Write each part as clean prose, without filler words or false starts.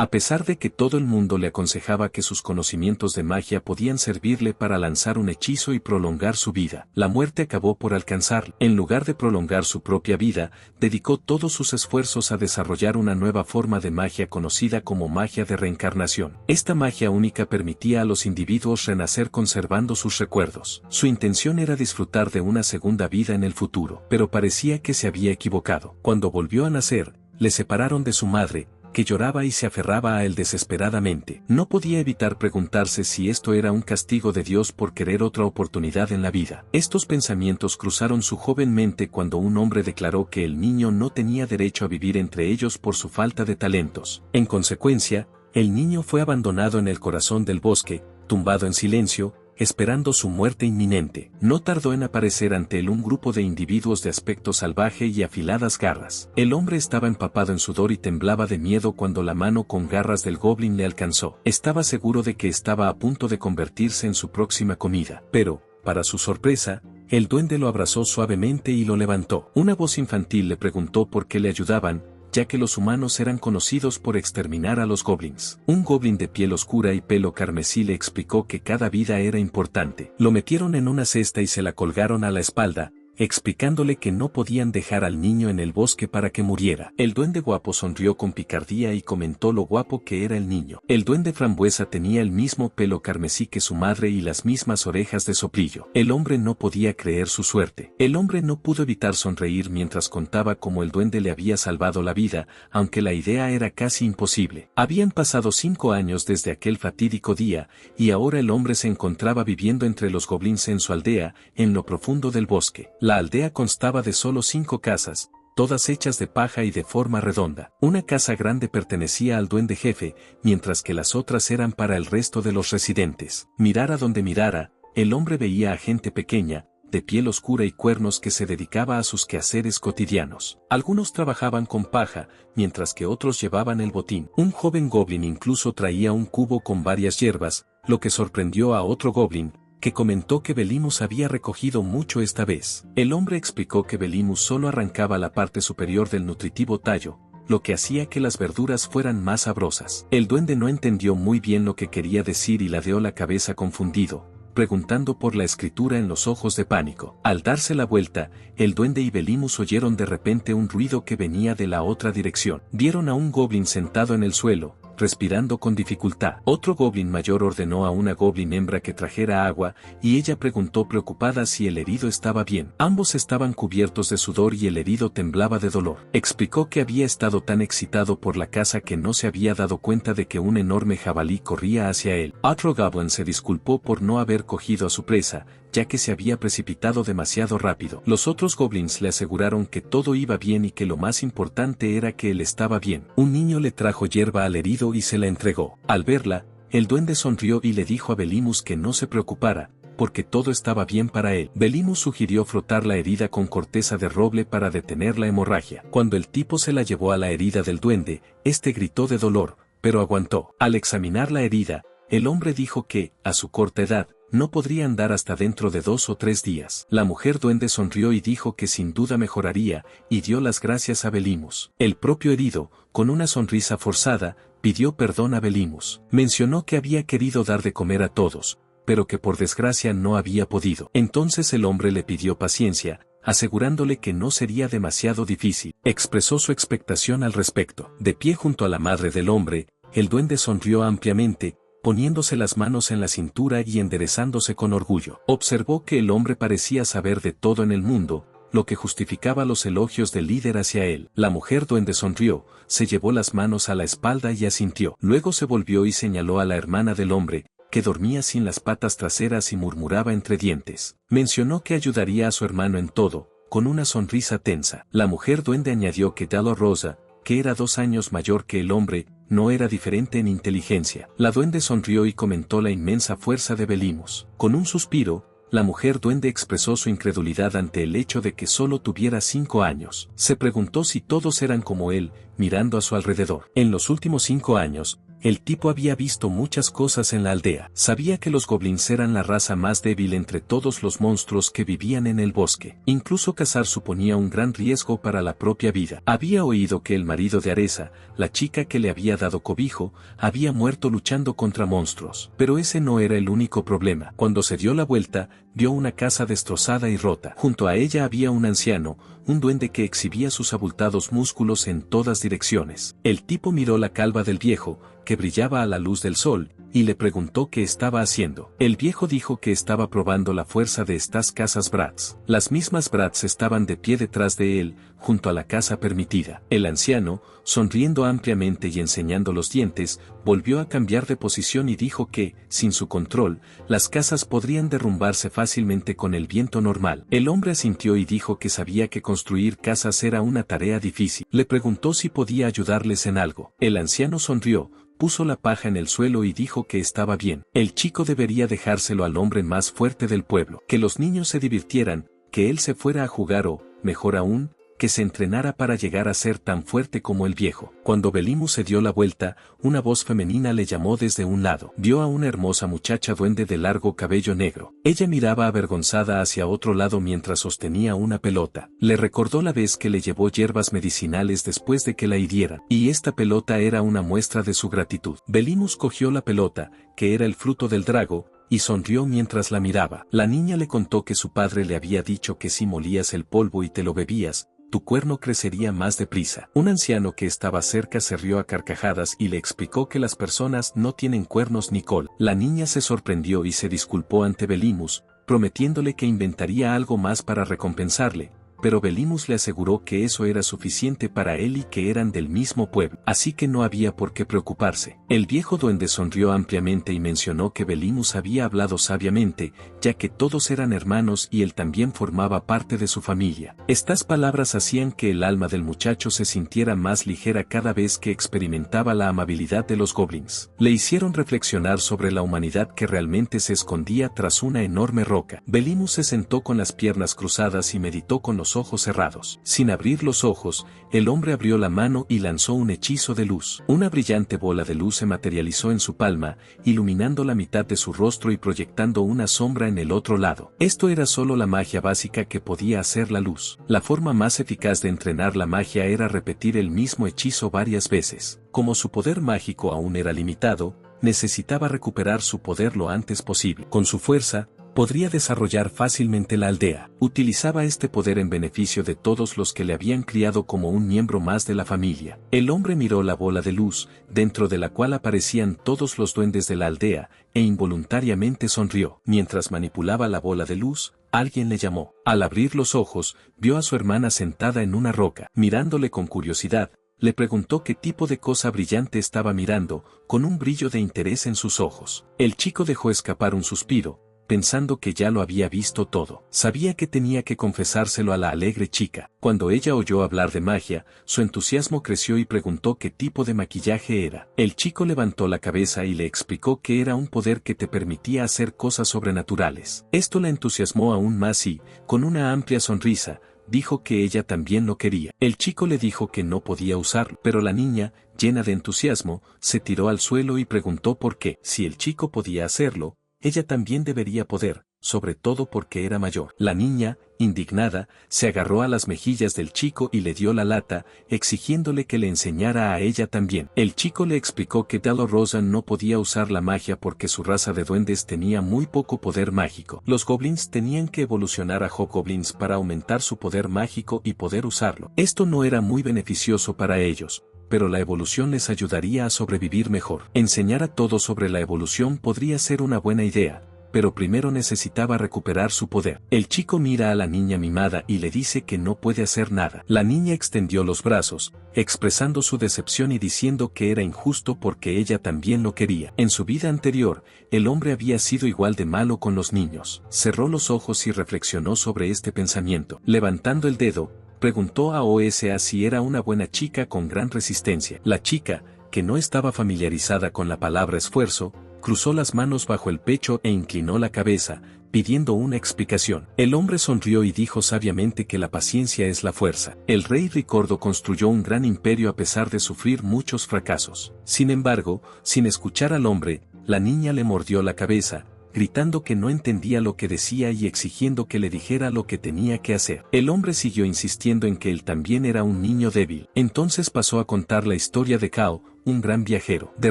A pesar de que todo el mundo le aconsejaba que sus conocimientos de magia podían servirle para lanzar un hechizo y prolongar su vida, la muerte acabó por alcanzarlo. En lugar de prolongar su propia vida, dedicó todos sus esfuerzos a desarrollar una nueva forma de magia conocida como magia de reencarnación. Esta magia única permitía a los individuos renacer conservando sus recuerdos. Su intención era disfrutar de una segunda vida en el futuro, pero parecía que se había equivocado. Cuando volvió a nacer, le separaron de su madre, que lloraba y se aferraba a él desesperadamente. No podía evitar preguntarse si esto era un castigo de Dios por querer otra oportunidad en la vida. Estos pensamientos cruzaron su joven mente cuando un hombre declaró que el niño no tenía derecho a vivir entre ellos por su falta de talentos. En consecuencia, el niño fue abandonado en el corazón del bosque, tumbado en silencio, esperando su muerte inminente. No tardó en aparecer ante él un grupo de individuos de aspecto salvaje y afiladas garras. El hombre estaba empapado en sudor y temblaba de miedo cuando la mano con garras del goblin le alcanzó. Estaba seguro de que estaba a punto de convertirse en su próxima comida, pero, para su sorpresa, el duende lo abrazó suavemente y lo levantó. Una voz infantil le preguntó por qué le ayudaban, ya que los humanos eran conocidos por exterminar a los goblins. Un goblin de piel oscura y pelo carmesí le explicó que cada vida era importante. Lo metieron en una cesta y se la colgaron a la espalda, explicándole que no podían dejar al niño en el bosque para que muriera. El duende guapo sonrió con picardía y comentó lo guapo que era el niño. El duende frambuesa tenía el mismo pelo carmesí que su madre y las mismas orejas de soplillo. El hombre no podía creer su suerte. El hombre no pudo evitar sonreír mientras contaba cómo el duende le había salvado la vida, aunque la idea era casi imposible. Habían pasado 5 años desde aquel fatídico día, y ahora el hombre se encontraba viviendo entre los goblins en su aldea, en lo profundo del bosque. La aldea constaba de solo 5 casas, todas hechas de paja y de forma redonda. Una casa grande pertenecía al duende jefe, mientras que las otras eran para el resto de los residentes. Mirara donde mirara, el hombre veía a gente pequeña, de piel oscura y cuernos que se dedicaba a sus quehaceres cotidianos. Algunos trabajaban con paja, mientras que otros llevaban el botín. Un joven goblin incluso traía un cubo con varias hierbas, lo que sorprendió a otro goblin, que comentó que Belimus había recogido mucho esta vez. El hombre explicó que Belimus solo arrancaba la parte superior del nutritivo tallo, lo que hacía que las verduras fueran más sabrosas. El duende no entendió muy bien lo que quería decir y ladeó la cabeza confundido, preguntando por la escritura en los ojos de pánico. Al darse la vuelta, el duende y Belimus oyeron de repente un ruido que venía de la otra dirección. Vieron a un goblin sentado en el suelo, respirando con dificultad. Otro goblin mayor ordenó a una goblin hembra que trajera agua, y ella preguntó preocupada si el herido estaba bien. Ambos estaban cubiertos de sudor y el herido temblaba de dolor. Explicó que había estado tan excitado por la caza que no se había dado cuenta de que un enorme jabalí corría hacia él. Otro goblin se disculpó por no haber cogido a su presa, ya que se había precipitado demasiado rápido. Los otros goblins le aseguraron que todo iba bien y que lo más importante era que él estaba bien. Un niño le trajo hierba al herido y se la entregó. Al verla, el duende sonrió y le dijo a Belimus que no se preocupara, porque todo estaba bien para él. Belimus sugirió frotar la herida con corteza de roble para detener la hemorragia. Cuando el tipo se la llevó a la herida del duende, este gritó de dolor, pero aguantó. Al examinar la herida, el hombre dijo que, a su corta edad, no podría andar hasta dentro de 2 o 3 días. La mujer duende sonrió y dijo que sin duda mejoraría, y dio las gracias a Belimus. El propio herido, con una sonrisa forzada, pidió perdón a Belimus. Mencionó que había querido dar de comer a todos, pero que por desgracia no había podido. Entonces el hombre le pidió paciencia, asegurándole que no sería demasiado difícil. Expresó su expectación al respecto. De pie junto a la madre del hombre, el duende sonrió ampliamente, poniéndose las manos en la cintura y enderezándose con orgullo. Observó que el hombre parecía saber de todo en el mundo, lo que justificaba los elogios del líder hacia él. La mujer duende sonrió, se llevó las manos a la espalda y asintió. Luego se volvió y señaló a la hermana del hombre, que dormía sin las patas traseras y murmuraba entre dientes. Mencionó que ayudaría a su hermano en todo, con una sonrisa tensa. La mujer duende añadió que Dalo Rosa, que era 2 años mayor que el hombre, no era diferente en inteligencia. La duende sonrió y comentó la inmensa fuerza de Belimus. Con un suspiro, la mujer duende expresó su incredulidad ante el hecho de que solo tuviera 5 años. Se preguntó si todos eran como él, mirando a su alrededor. En los últimos 5 años, el tipo había visto muchas cosas en la aldea. Sabía que los goblins eran la raza más débil entre todos los monstruos que vivían en el bosque. Incluso cazar suponía un gran riesgo para la propia vida. Había oído que el marido de Aresa, la chica que le había dado cobijo, había muerto luchando contra monstruos. Pero ese no era el único problema. Cuando se dio la vuelta, vio una casa destrozada y rota. Junto a ella había un anciano, un duende que exhibía sus abultados músculos en todas direcciones. El tipo miró la calva del viejo, que brillaba a la luz del sol, y le preguntó qué estaba haciendo. El viejo dijo que estaba probando la fuerza de estas casas Bratz. Las mismas Bratz estaban de pie detrás de él, junto a la casa permitida. El anciano, sonriendo ampliamente y enseñando los dientes, volvió a cambiar de posición y dijo que, sin su control, las casas podrían derrumbarse fácilmente con el viento normal. El hombre asintió y dijo que sabía que construir casas era una tarea difícil. Le preguntó si podía ayudarles en algo. El anciano sonrió, puso la paja en el suelo y dijo que estaba bien. El chico debería dejárselo al hombre más fuerte del pueblo. Que los niños se divirtieran, que él se fuera a jugar o, mejor aún, que se entrenara para llegar a ser tan fuerte como el viejo. Cuando Belimus se dio la vuelta, una voz femenina le llamó desde un lado. Vio a una hermosa muchacha duende de largo cabello negro. Ella miraba avergonzada hacia otro lado mientras sostenía una pelota. Le recordó la vez que le llevó hierbas medicinales después de que la hirieran, y esta pelota era una muestra de su gratitud. Belimus cogió la pelota, que era el fruto del drago, y sonrió mientras la miraba. La niña le contó que su padre le había dicho que si molías el polvo y te lo bebías, tu cuerno crecería más deprisa. Un anciano que estaba cerca se rió a carcajadas y le explicó que las personas no tienen cuernos ni cola. La niña se sorprendió y se disculpó ante Belimus, prometiéndole que inventaría algo más para recompensarle, pero Belimus le aseguró que eso era suficiente para él y que eran del mismo pueblo, así que no había por qué preocuparse. El viejo duende sonrió ampliamente y mencionó que Belimus había hablado sabiamente, ya que todos eran hermanos y él también formaba parte de su familia. Estas palabras hacían que el alma del muchacho se sintiera más ligera cada vez que experimentaba la amabilidad de los goblins. Le hicieron reflexionar sobre la humanidad que realmente se escondía tras una enorme roca. Belimus se sentó con las piernas cruzadas y meditó con los ojos cerrados. Sin abrir los ojos, el hombre abrió la mano y lanzó un hechizo de luz. Una brillante bola de luz se materializó en su palma, iluminando la mitad de su rostro y proyectando una sombra en el otro lado. Esto era solo la magia básica que podía hacer la luz. La forma más eficaz de entrenar la magia era repetir el mismo hechizo varias veces. Como su poder mágico aún era limitado, necesitaba recuperar su poder lo antes posible. Con su fuerza, podría desarrollar fácilmente la aldea. Utilizaba este poder en beneficio de todos los que le habían criado como un miembro más de la familia. El hombre miró la bola de luz, dentro de la cual aparecían todos los duendes de la aldea, e involuntariamente sonrió. Mientras manipulaba la bola de luz, alguien le llamó. Al abrir los ojos, vio a su hermana sentada en una roca. Mirándole con curiosidad, le preguntó qué tipo de cosa brillante estaba mirando, con un brillo de interés en sus ojos. El chico dejó escapar un suspiro, pensando que ya lo había visto todo. Sabía que tenía que confesárselo a la alegre chica. Cuando ella oyó hablar de magia, su entusiasmo creció y preguntó qué tipo de maquillaje era. El chico levantó la cabeza y le explicó que era un poder que te permitía hacer cosas sobrenaturales. Esto la entusiasmó aún más y, con una amplia sonrisa, dijo que ella también lo quería. El chico le dijo que no podía usarlo, pero la niña, llena de entusiasmo, se tiró al suelo y preguntó por qué. Si el chico podía hacerlo, ella también debería poder, sobre todo porque era mayor. La niña, indignada, se agarró a las mejillas del chico y le dio la lata, exigiéndole que le enseñara a ella también. El chico le explicó que Dalorosa no podía usar la magia porque su raza de duendes tenía muy poco poder mágico. Los goblins tenían que evolucionar a hobgoblins para aumentar su poder mágico y poder usarlo. Esto no era muy beneficioso para ellos, pero la evolución les ayudaría a sobrevivir mejor. Enseñar a todos sobre la evolución podría ser una buena idea, pero primero necesitaba recuperar su poder. El chico mira a la niña mimada y le dice que no puede hacer nada. La niña extendió los brazos, expresando su decepción y diciendo que era injusto porque ella también lo quería. En su vida anterior, el hombre había sido igual de malo con los niños. Cerró los ojos y reflexionó sobre este pensamiento. Levantando el dedo, preguntó a Osa si era una buena chica con gran resistencia. La chica, que no estaba familiarizada con la palabra esfuerzo, cruzó las manos bajo el pecho e inclinó la cabeza, pidiendo una explicación. El hombre sonrió y dijo sabiamente que la paciencia es la fuerza. El rey Ricordo construyó un gran imperio a pesar de sufrir muchos fracasos. Sin embargo, sin escuchar al hombre, la niña le mordió la cabeza, gritando que no entendía lo que decía y exigiendo que le dijera lo que tenía que hacer. El hombre siguió insistiendo en que él también era un niño débil. Entonces pasó a contar la historia de Cao, un gran viajero. De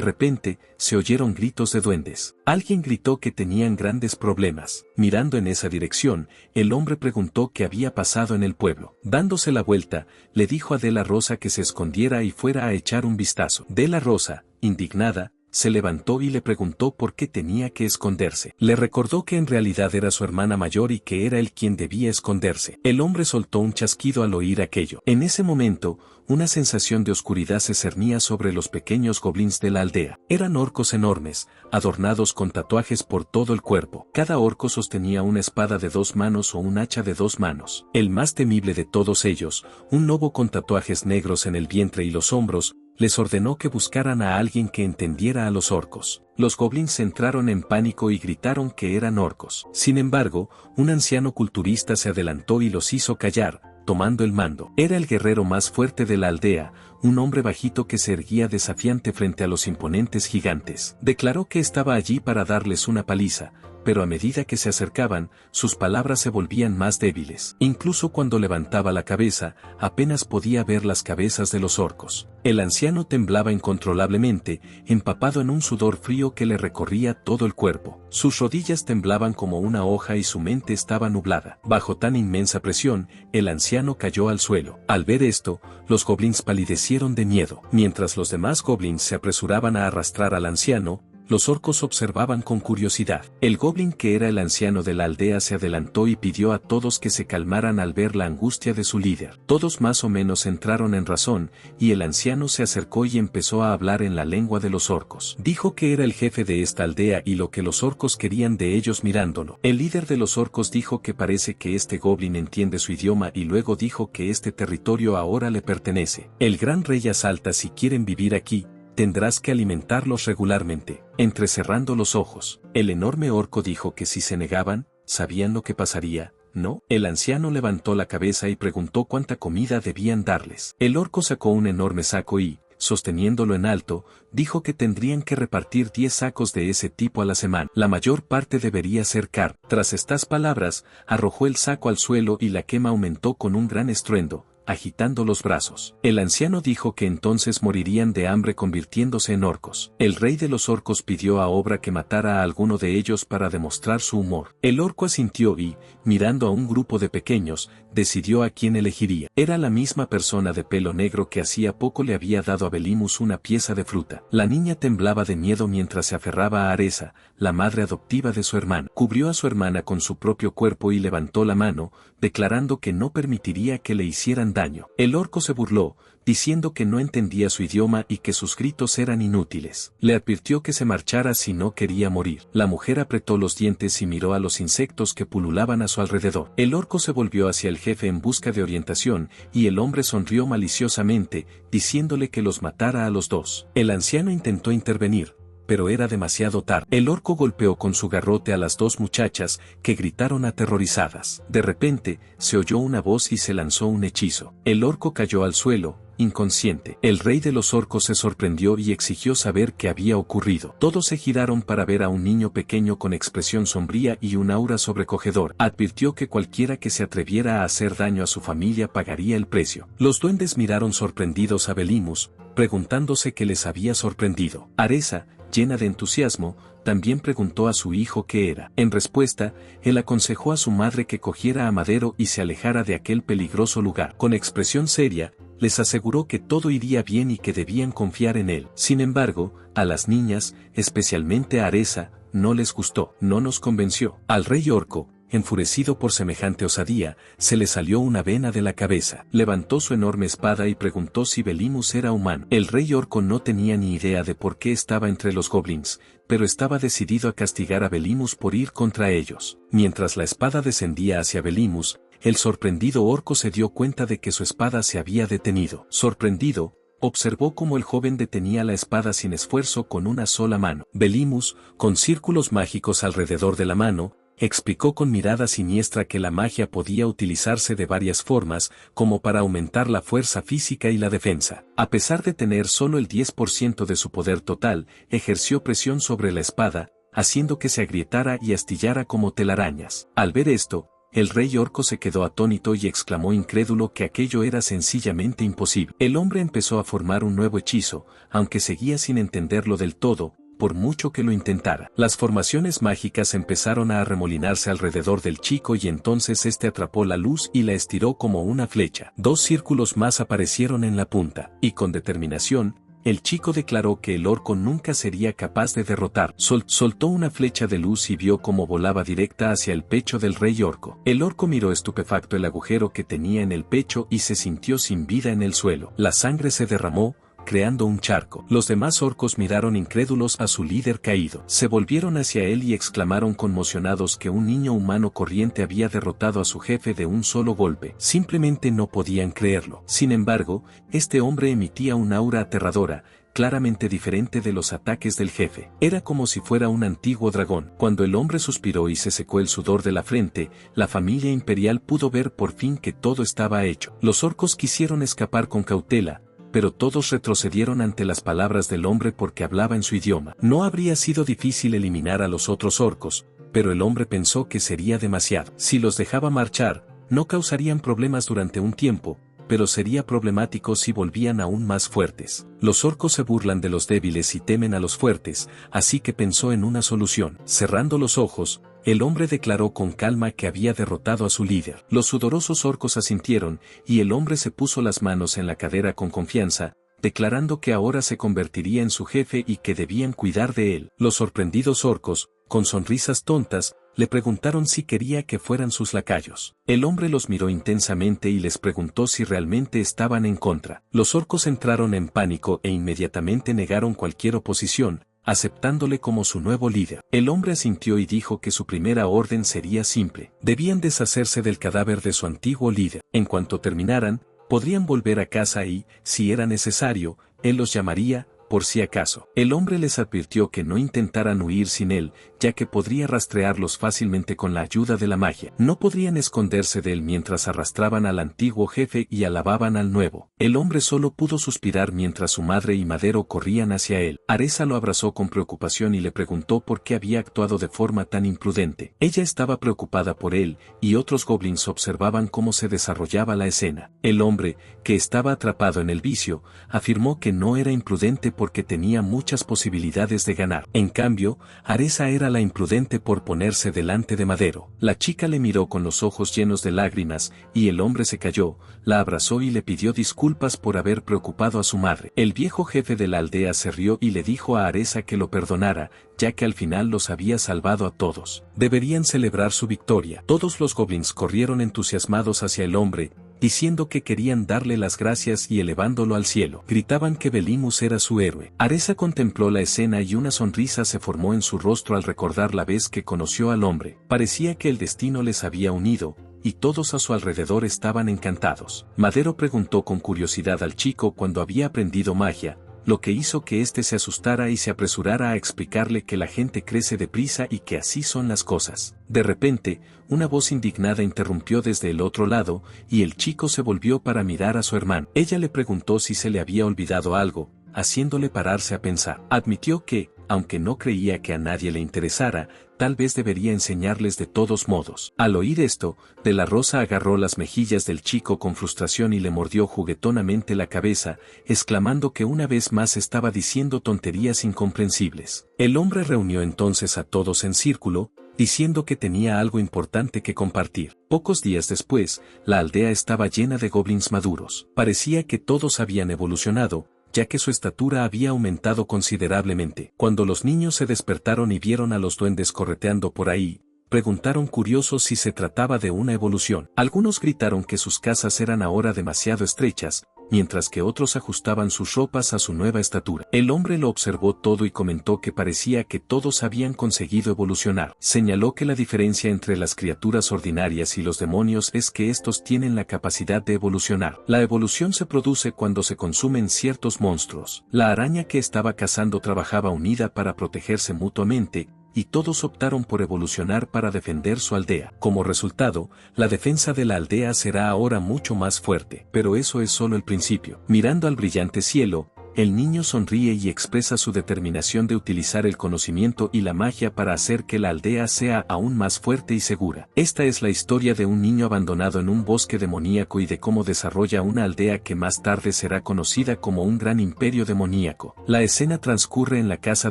repente, se oyeron gritos de duendes. Alguien gritó que tenían grandes problemas. Mirando en esa dirección, el hombre preguntó qué había pasado en el pueblo. Dándose la vuelta, le dijo a De la Rosa que se escondiera y fuera a echar un vistazo. De la Rosa, indignada, se levantó y le preguntó por qué tenía que esconderse. Le recordó que en realidad era su hermana mayor y que era él quien debía esconderse. El hombre soltó un chasquido al oír aquello. En ese momento, una sensación de oscuridad se cernía sobre los pequeños goblins de la aldea. Eran orcos enormes, adornados con tatuajes por todo el cuerpo. Cada orco sostenía una espada de 2 manos o un hacha de 2 manos. El más temible de todos ellos, un lobo con tatuajes negros en el vientre y los hombros, les ordenó que buscaran a alguien que entendiera a los orcos. Los goblins entraron en pánico y gritaron que eran orcos. Sin embargo, un anciano culturista se adelantó y los hizo callar, tomando el mando. Era el guerrero más fuerte de la aldea, un hombre bajito que se erguía desafiante frente a los imponentes gigantes. Declaró que estaba allí para darles una paliza, pero a medida que se acercaban, sus palabras se volvían más débiles. Incluso cuando levantaba la cabeza, apenas podía ver las cabezas de los orcos. El anciano temblaba incontrolablemente, empapado en un sudor frío que le recorría todo el cuerpo. Sus rodillas temblaban como una hoja y su mente estaba nublada. Bajo tan inmensa presión, el anciano cayó al suelo. Al ver esto, los goblins palidecieron de miedo. Mientras los demás goblins se apresuraban a arrastrar al anciano, los orcos observaban con curiosidad. El goblin que era el anciano de la aldea se adelantó y pidió a todos que se calmaran al ver la angustia de su líder. Todos más o menos entraron en razón, y el anciano se acercó y empezó a hablar en la lengua de los orcos. Dijo que era el jefe de esta aldea y lo que los orcos querían de ellos mirándolo. El líder de los orcos dijo que parece que este goblin entiende su idioma y luego dijo que este territorio ahora le pertenece. El gran rey asalta: si quieren vivir aquí, tendrás que alimentarlos regularmente. Entrecerrando los ojos, el enorme orco dijo que si se negaban, ¿sabían lo que pasaría? ¿No? El anciano levantó la cabeza y preguntó cuánta comida debían darles. El orco sacó un enorme saco y, sosteniéndolo en alto, dijo que tendrían que repartir 10 sacos de ese tipo a la semana. La mayor parte debería ser carne. Tras estas palabras, arrojó el saco al suelo y la quema aumentó con un gran estruendo, agitando los brazos. El anciano dijo que entonces morirían de hambre convirtiéndose en orcos. El rey de los orcos pidió a Obra que matara a alguno de ellos para demostrar su humor. El orco asintió y, mirando a un grupo de pequeños, decidió a quién elegiría. Era la misma persona de pelo negro que hacía poco le había dado a Belimus una pieza de fruta. La niña temblaba de miedo mientras se aferraba a Aresa, la madre adoptiva de su hermana. Cubrió a su hermana con su propio cuerpo y levantó la mano, declarando que no permitiría que le hicieran daño. El orco se burló, diciendo que no entendía su idioma y que sus gritos eran inútiles. Le advirtió que se marchara si no quería morir. La mujer apretó los dientes y miró a los insectos que pululaban a su alrededor. El orco se volvió hacia el jefe en busca de orientación, y el hombre sonrió maliciosamente, diciéndole que los matara a los dos. El anciano intentó intervenir, pero era demasiado tarde. El orco golpeó con su garrote a las 2 muchachas, que gritaron aterrorizadas. De repente, se oyó una voz y se lanzó un hechizo. El orco cayó al suelo, inconsciente. El rey de los orcos se sorprendió y exigió saber qué había ocurrido. Todos se giraron para ver a un niño pequeño con expresión sombría y un aura sobrecogedor. Advirtió que cualquiera que se atreviera a hacer daño a su familia pagaría el precio. Los duendes miraron sorprendidos a Belimus, preguntándose qué les había sorprendido. Aresa, llena de entusiasmo, también preguntó a su hijo qué era. En respuesta, él aconsejó a su madre que cogiera a Madero y se alejara de aquel peligroso lugar. Con expresión seria, les aseguró que todo iría bien y que debían confiar en él. Sin embargo, a las niñas, especialmente a Aresa, no les gustó. No nos convenció. Al rey orco, enfurecido por semejante osadía, se le salió una vena de la cabeza. Levantó su enorme espada y preguntó si Belimus era humano. El rey orco no tenía ni idea de por qué estaba entre los goblins, pero estaba decidido a castigar a Belimus por ir contra ellos. Mientras la espada descendía hacia Belimus, el sorprendido orco se dio cuenta de que su espada se había detenido. Sorprendido, observó cómo el joven detenía la espada sin esfuerzo con una sola mano. Belimus, con círculos mágicos alrededor de la mano, explicó con mirada siniestra que la magia podía utilizarse de varias formas, como para aumentar la fuerza física y la defensa. A pesar de tener solo el 10% de su poder total, ejerció presión sobre la espada, haciendo que se agrietara y astillara como telarañas. Al ver esto, el rey orco se quedó atónito y exclamó incrédulo que aquello era sencillamente imposible. El hombre empezó a formar un nuevo hechizo, aunque seguía sin entenderlo del todo, por mucho que lo intentara. Las formaciones mágicas empezaron a arremolinarse alrededor del chico y entonces este atrapó la luz y la estiró como una flecha. 2 círculos más aparecieron en la punta, y con determinación, el chico declaró que el orco nunca sería capaz de derrotar. Soltó una flecha de luz y vio cómo volaba directa hacia el pecho del rey orco. El orco miró estupefacto el agujero que tenía en el pecho y se sintió sin vida en el suelo. La sangre se derramó, creando un charco. Los demás orcos miraron incrédulos a su líder caído. Se volvieron hacia él y exclamaron conmocionados que un niño humano corriente había derrotado a su jefe de un solo golpe. Simplemente no podían creerlo. Sin embargo, este hombre emitía un aura aterradora, claramente diferente de los ataques del jefe. Era como si fuera un antiguo dragón. Cuando el hombre suspiró y se secó el sudor de la frente, la familia imperial pudo ver por fin que todo estaba hecho. Los orcos quisieron escapar con cautela, pero todos retrocedieron ante las palabras del hombre porque hablaba en su idioma. No habría sido difícil eliminar a los otros orcos, pero el hombre pensó que sería demasiado. Si los dejaba marchar, no causarían problemas durante un tiempo, pero sería problemático si volvían aún más fuertes. Los orcos se burlan de los débiles y temen a los fuertes, así que pensó en una solución. Cerrando los ojos, el hombre declaró con calma que había derrotado a su líder. Los sudorosos orcos asintieron, y el hombre se puso las manos en la cadera con confianza, declarando que ahora se convertiría en su jefe y que debían cuidar de él. Los sorprendidos orcos, con sonrisas tontas, le preguntaron si quería que fueran sus lacayos. El hombre los miró intensamente y les preguntó si realmente estaban en contra. Los orcos entraron en pánico e inmediatamente negaron cualquier oposición, aceptándole como su nuevo líder. El hombre asintió y dijo que su primera orden sería simple. Debían deshacerse del cadáver de su antiguo líder. En cuanto terminaran, podrían volver a casa y, si era necesario, él los llamaría, por si acaso. El hombre les advirtió que no intentaran huir sin él, ya que podría rastrearlos fácilmente con la ayuda de la magia. No podrían esconderse de él mientras arrastraban al antiguo jefe y alababan al nuevo. El hombre solo pudo suspirar mientras su madre y Madero corrían hacia él. Aresa lo abrazó con preocupación y le preguntó por qué había actuado de forma tan imprudente. Ella estaba preocupada por él, y otros goblins observaban cómo se desarrollaba la escena. El hombre, que estaba atrapado en el vicio, afirmó que no era imprudente porque tenía muchas posibilidades de ganar. En cambio, Aresa era la imprudente por ponerse delante de Madero. La chica le miró con los ojos llenos de lágrimas, y el hombre se calló, la abrazó y le pidió disculpas por haber preocupado a su madre. El viejo jefe de la aldea se rió y le dijo a Aresa que lo perdonara, ya que al final los había salvado a todos. Deberían celebrar su victoria. Todos los goblins corrieron entusiasmados hacia el hombre, diciendo que querían darle las gracias y elevándolo al cielo. Gritaban que Belimus era su héroe. Aresa contempló la escena y una sonrisa se formó en su rostro al recordar la vez que conoció al hombre. Parecía que el destino les había unido, y todos a su alrededor estaban encantados. Madero preguntó con curiosidad al chico cuando había aprendido magia, lo que hizo que éste se asustara y se apresurara a explicarle que la gente crece deprisa y que así son las cosas. De repente, una voz indignada interrumpió desde el otro lado, y el chico se volvió para mirar a su hermano. Ella le preguntó si se le había olvidado algo, haciéndole pararse a pensar. Admitió que, aunque no creía que a nadie le interesara, tal vez debería enseñarles de todos modos. Al oír esto, De la Rosa agarró las mejillas del chico con frustración y le mordió juguetonamente la cabeza, exclamando que una vez más estaba diciendo tonterías incomprensibles. El hombre reunió entonces a todos en círculo, diciendo que tenía algo importante que compartir. Pocos días después, la aldea estaba llena de goblins maduros. Parecía que todos habían evolucionado, ya que su estatura había aumentado considerablemente. Cuando los niños se despertaron y vieron a los duendes correteando por ahí, preguntaron curiosos si se trataba de una evolución. Algunos gritaron que sus casas eran ahora demasiado estrechas, mientras que otros ajustaban sus ropas a su nueva estatura. El hombre lo observó todo y comentó que parecía que todos habían conseguido evolucionar. Señaló que la diferencia entre las criaturas ordinarias y los demonios es que estos tienen la capacidad de evolucionar. La evolución se produce cuando se consumen ciertos monstruos. La araña que estaba cazando trabajaba unida para protegerse mutuamente, y todos optaron por evolucionar para defender su aldea. Como resultado, la defensa de la aldea será ahora mucho más fuerte. Pero eso es solo el principio. Mirando al brillante cielo, el niño sonríe y expresa su determinación de utilizar el conocimiento y la magia para hacer que la aldea sea aún más fuerte y segura. Esta es la historia de un niño abandonado en un bosque demoníaco y de cómo desarrolla una aldea que más tarde será conocida como un gran imperio demoníaco. La escena transcurre en la casa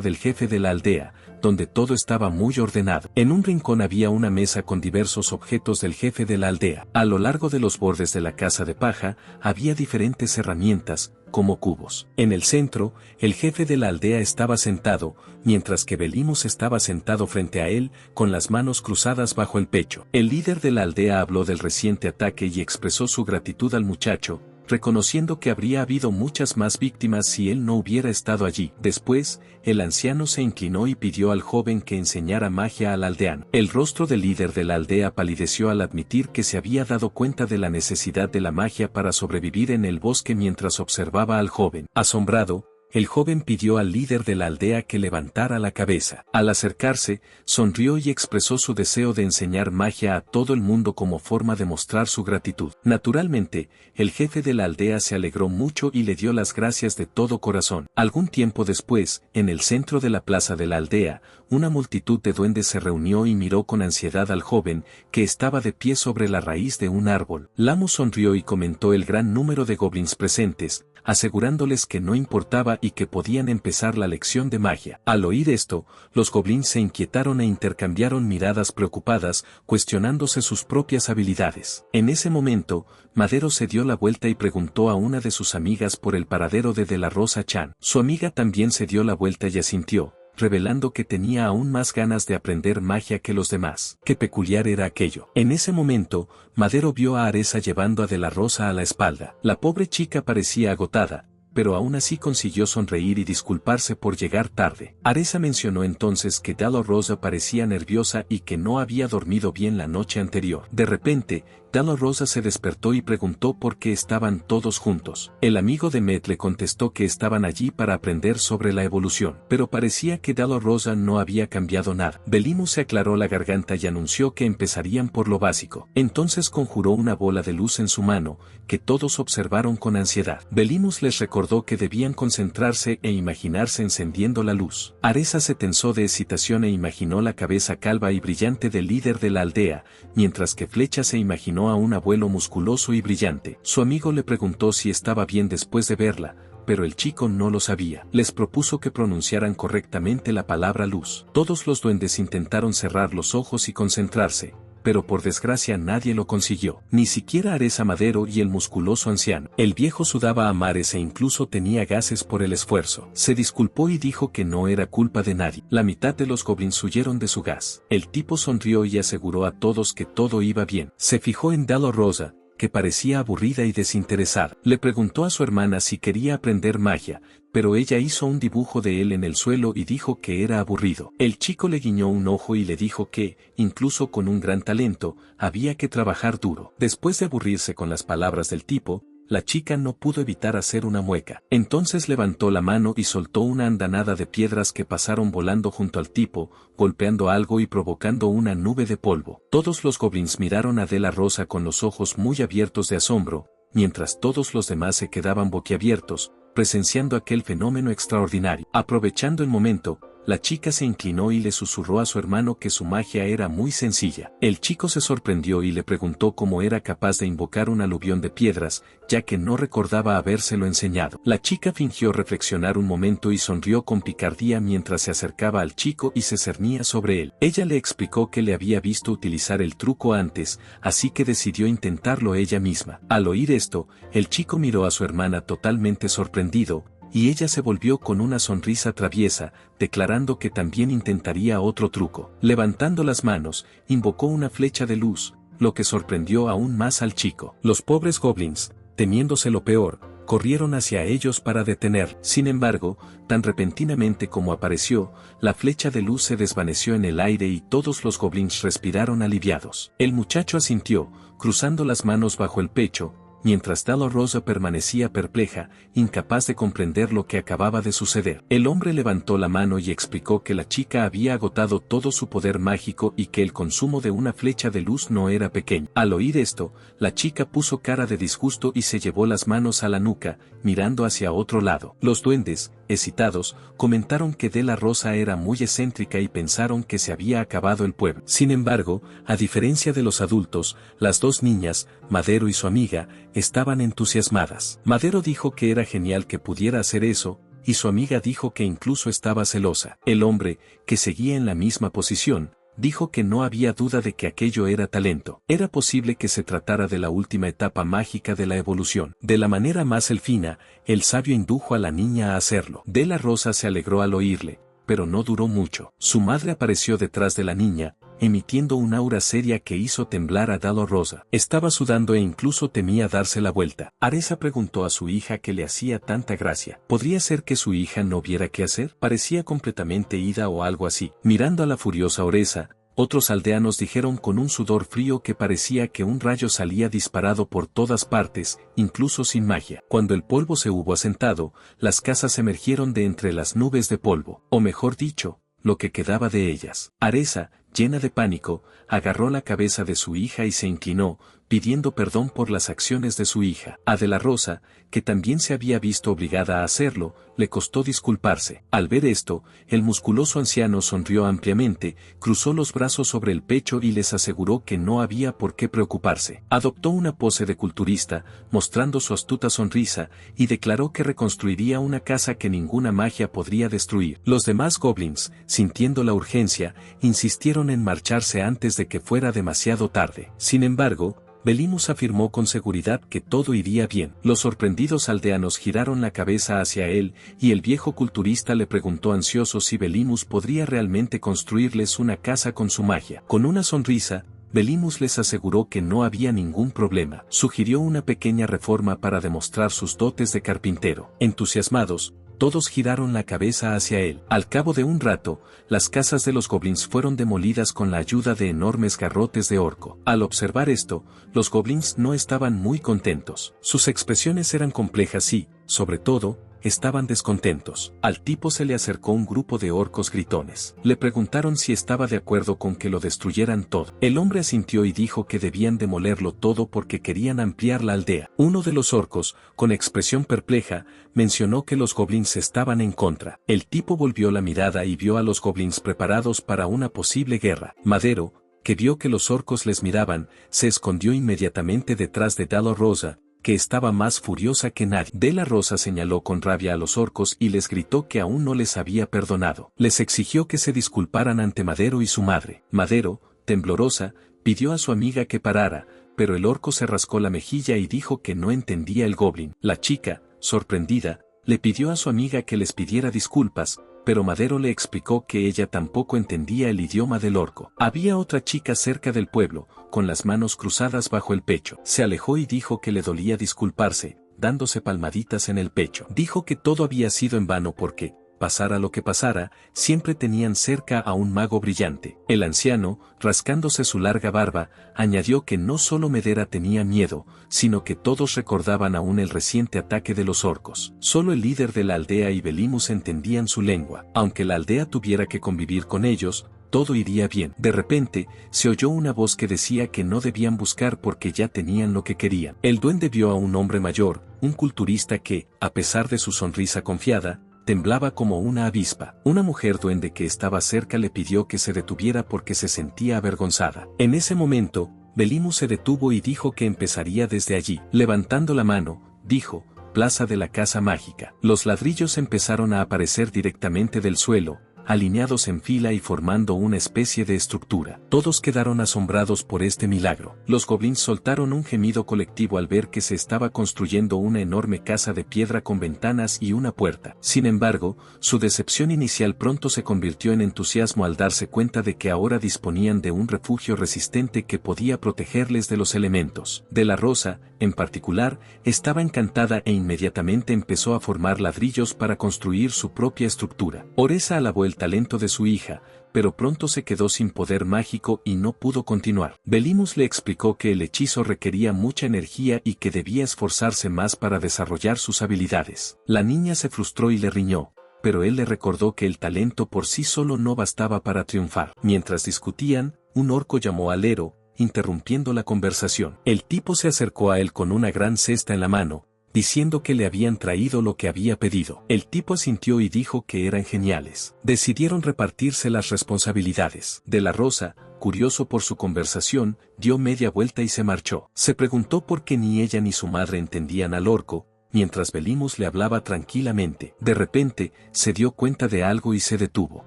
del jefe de la aldea, donde todo estaba muy ordenado. En un rincón había una mesa con diversos objetos del jefe de la aldea. A lo largo de los bordes de la casa de paja, había diferentes herramientas, como cubos. En el centro, el jefe de la aldea estaba sentado, mientras que Belimus estaba sentado frente a él, con las manos cruzadas bajo el pecho. El líder de la aldea habló del reciente ataque y expresó su gratitud al muchacho, reconociendo que habría habido muchas más víctimas si él no hubiera estado allí. Después, el anciano se inclinó y pidió al joven que enseñara magia al aldeano. El rostro del líder de la aldea palideció al admitir que se había dado cuenta de la necesidad de la magia para sobrevivir en el bosque mientras observaba al joven. Asombrado, el joven pidió al líder de la aldea que levantara la cabeza. Al acercarse, sonrió y expresó su deseo de enseñar magia a todo el mundo como forma de mostrar su gratitud. Naturalmente, el jefe de la aldea se alegró mucho y le dio las gracias de todo corazón. Algún tiempo después, en el centro de la plaza de la aldea, una multitud de duendes se reunió y miró con ansiedad al joven, que estaba de pie sobre la raíz de un árbol. Lamus sonrió y comentó el gran número de goblins presentes, asegurándoles que no importaba y que podían empezar la lección de magia. Al oír esto, los goblins se inquietaron e intercambiaron miradas preocupadas, cuestionándose sus propias habilidades. En ese momento, Madero se dio la vuelta y preguntó a una de sus amigas por el paradero de la Rosa Chan. Su amiga también se dio la vuelta y asintió, revelando que tenía aún más ganas de aprender magia que los demás. Qué peculiar era aquello. En ese momento, Madero vio a Aresa llevando a De la Rosa a la espalda. La pobre chica parecía agotada, pero aún así consiguió sonreír y disculparse por llegar tarde. Aresa mencionó entonces que De la Rosa parecía nerviosa y que no había dormido bien la noche anterior. De repente, De la Rosa se despertó y preguntó por qué estaban todos juntos. El amigo de Met le contestó que estaban allí para aprender sobre la evolución, pero parecía que De la Rosa no había cambiado nada. Belimus se aclaró la garganta y anunció que empezarían por lo básico. Entonces conjuró una bola de luz en su mano, que todos observaron con ansiedad. Belimus les recordó que debían concentrarse e imaginarse encendiendo la luz. Aresa se tensó de excitación e imaginó la cabeza calva y brillante del líder de la aldea, mientras que Flecha se imaginó a un abuelo musculoso y brillante. Su amigo le preguntó si estaba bien después de verla, pero el chico no lo sabía. Les propuso que pronunciaran correctamente la palabra luz. Todos los duendes intentaron cerrar los ojos y concentrarse, pero por desgracia nadie lo consiguió, ni siquiera Aresa Madero y el musculoso anciano. El viejo sudaba a mares e incluso tenía gases por el esfuerzo. Se disculpó y dijo que no era culpa de nadie. La mitad de los goblins huyeron de su gas. El tipo sonrió y aseguró a todos que todo iba bien. Se fijó en De la Rosa, que parecía aburrida y desinteresada. Le preguntó a su hermana si quería aprender magia, pero ella hizo un dibujo de él en el suelo y dijo que era aburrido. El chico le guiñó un ojo y le dijo que, incluso con un gran talento, había que trabajar duro. Después de aburrirse con las palabras del tipo, la chica no pudo evitar hacer una mueca. Entonces levantó la mano y soltó una andanada de piedras que pasaron volando junto al tipo, golpeando algo y provocando una nube de polvo. Todos los goblins miraron a De la Rosa con los ojos muy abiertos de asombro, mientras todos los demás se quedaban boquiabiertos, presenciando aquel fenómeno extraordinario. Aprovechando el momento, la chica se inclinó y le susurró a su hermano que su magia era muy sencilla. El chico se sorprendió y le preguntó cómo era capaz de invocar un aluvión de piedras, ya que no recordaba habérselo enseñado. La chica fingió reflexionar un momento y sonrió con picardía mientras se acercaba al chico y se cernía sobre él. Ella le explicó que le había visto utilizar el truco antes, así que decidió intentarlo ella misma. Al oír esto, el chico miró a su hermana totalmente sorprendido, y ella se volvió con una sonrisa traviesa, declarando que también intentaría otro truco. Levantando las manos, invocó una flecha de luz, lo que sorprendió aún más al chico. Los pobres goblins, temiéndose lo peor, corrieron hacia ellos para detener. Sin embargo, tan repentinamente como apareció, la flecha de luz se desvaneció en el aire y todos los goblins respiraron aliviados. El muchacho asintió, cruzando las manos bajo el pecho, mientras De la Rosa permanecía perpleja, incapaz de comprender lo que acababa de suceder. El hombre levantó la mano y explicó que la chica había agotado todo su poder mágico y que el consumo de una flecha de luz no era pequeño. Al oír esto, la chica puso cara de disgusto y se llevó las manos a la nuca, mirando hacia otro lado. Los duendes, excitados, comentaron que De la Rosa era muy excéntrica y pensaron que se había acabado el pueblo. Sin embargo, a diferencia de los adultos, las dos niñas, Madero y su amiga, estaban entusiasmadas. Madero dijo que era genial que pudiera hacer eso, y su amiga dijo que incluso estaba celosa. El hombre, que seguía en la misma posición, dijo que no había duda de que aquello era talento. Era posible que se tratara de la última etapa mágica de la evolución. De la manera más elfina, el sabio indujo a la niña a hacerlo. De la Rosa se alegró al oírle, pero no duró mucho. Su madre apareció detrás de la niña, emitiendo un aura seria que hizo temblar a De la Rosa. Estaba sudando e incluso temía darse la vuelta. Aresa preguntó a su hija qué le hacía tanta gracia. ¿Podría ser que su hija no viera qué hacer? Parecía completamente ida o algo así. Mirando a la furiosa Oresa, otros aldeanos dijeron con un sudor frío que parecía que un rayo salía disparado por todas partes, incluso sin magia. Cuando el polvo se hubo asentado, las casas emergieron de entre las nubes de polvo, o mejor dicho, lo que quedaba de ellas. Aresa, llena de pánico, agarró la cabeza de su hija y se inclinó, pidiendo perdón por las acciones de su hija. A De la Rosa, que también se había visto obligada a hacerlo, le costó disculparse. Al ver esto, el musculoso anciano sonrió ampliamente, cruzó los brazos sobre el pecho y les aseguró que no había por qué preocuparse. Adoptó una pose de culturista, mostrando su astuta sonrisa, y declaró que reconstruiría una casa que ninguna magia podría destruir. Los demás goblins, sintiendo la urgencia, insistieron en marcharse antes de que fuera demasiado tarde. Sin embargo, Belimus afirmó con seguridad que todo iría bien. Los sorprendidos aldeanos giraron la cabeza hacia él, y el viejo culturista le preguntó ansioso si Belimus podría realmente construirles una casa con su magia. Con una sonrisa, Belimus les aseguró que no había ningún problema. Sugirió una pequeña reforma para demostrar sus dotes de carpintero. Entusiasmados, todos giraron la cabeza hacia él. Al cabo de un rato, las casas de los goblins fueron demolidas con la ayuda de enormes garrotes de orco. Al observar esto, los goblins no estaban muy contentos. Sus expresiones eran complejas y, sobre todo, estaban descontentos. Al tipo se le acercó un grupo de orcos gritones. Le preguntaron si estaba de acuerdo con que lo destruyeran todo. El hombre asintió y dijo que debían demolerlo todo porque querían ampliar la aldea. Uno de los orcos, con expresión perpleja, mencionó que los goblins estaban en contra. El tipo volvió la mirada y vio a los goblins preparados para una posible guerra. Madero, que vio que los orcos les miraban, se escondió inmediatamente detrás de De la Rosa, que estaba más furiosa que nadie. De la Rosa señaló con rabia a los orcos y les gritó que aún no les había perdonado. Les exigió que se disculparan ante Madero y su madre. Madero, temblorosa, pidió a su amiga que parara, pero el orco se rascó la mejilla y dijo que no entendía el goblin. La chica, sorprendida, le pidió a su amiga que les pidiera disculpas, pero Madero le explicó que ella tampoco entendía el idioma del orco. Había otra chica cerca del pueblo, con las manos cruzadas bajo el pecho. Se alejó y dijo que le dolía disculparse, dándose palmaditas en el pecho. Dijo que todo había sido en vano porque, pasara lo que pasara, siempre tenían cerca a un mago brillante. El anciano, rascándose su larga barba, añadió que no solo Medera tenía miedo, sino que todos recordaban aún el reciente ataque de los orcos. Solo el líder de la aldea y Belimus entendían su lengua. Aunque la aldea tuviera que convivir con ellos, todo iría bien. De repente, se oyó una voz que decía que no debían buscar porque ya tenían lo que querían. El duende vio a un hombre mayor, un culturista que, a pesar de su sonrisa confiada, temblaba como una avispa. Una mujer duende que estaba cerca le pidió que se detuviera porque se sentía avergonzada. En ese momento, Belimus se detuvo y dijo que empezaría desde allí. Levantando la mano, dijo, Plaza de la Casa Mágica. Los ladrillos empezaron a aparecer directamente del suelo, alineados en fila y formando una especie de estructura. Todos quedaron asombrados por este milagro. Los goblins soltaron un gemido colectivo al ver que se estaba construyendo una enorme casa de piedra con ventanas y una puerta. Sin embargo, su decepción inicial pronto se convirtió en entusiasmo al darse cuenta de que ahora disponían de un refugio resistente que podía protegerles de los elementos. De la Rosa, en particular, estaba encantada e inmediatamente empezó a formar ladrillos para construir su propia estructura. Oresa a la vuelta el talento de su hija, pero pronto se quedó sin poder mágico y no pudo continuar. Belimus le explicó que el hechizo requería mucha energía y que debía esforzarse más para desarrollar sus habilidades. La niña se frustró y le riñó, pero él le recordó que el talento por sí solo no bastaba para triunfar. Mientras discutían, un orco llamó al héroe, interrumpiendo la conversación. El tipo se acercó a él con una gran cesta en la mano, diciendo que le habían traído lo que había pedido. El tipo asintió y dijo que eran geniales. Decidieron repartirse las responsabilidades. De la Rosa, curioso por su conversación, dio media vuelta y se marchó. Se preguntó por qué ni ella ni su madre entendían al orco, mientras Belimus le hablaba tranquilamente. De repente, se dio cuenta de algo y se detuvo.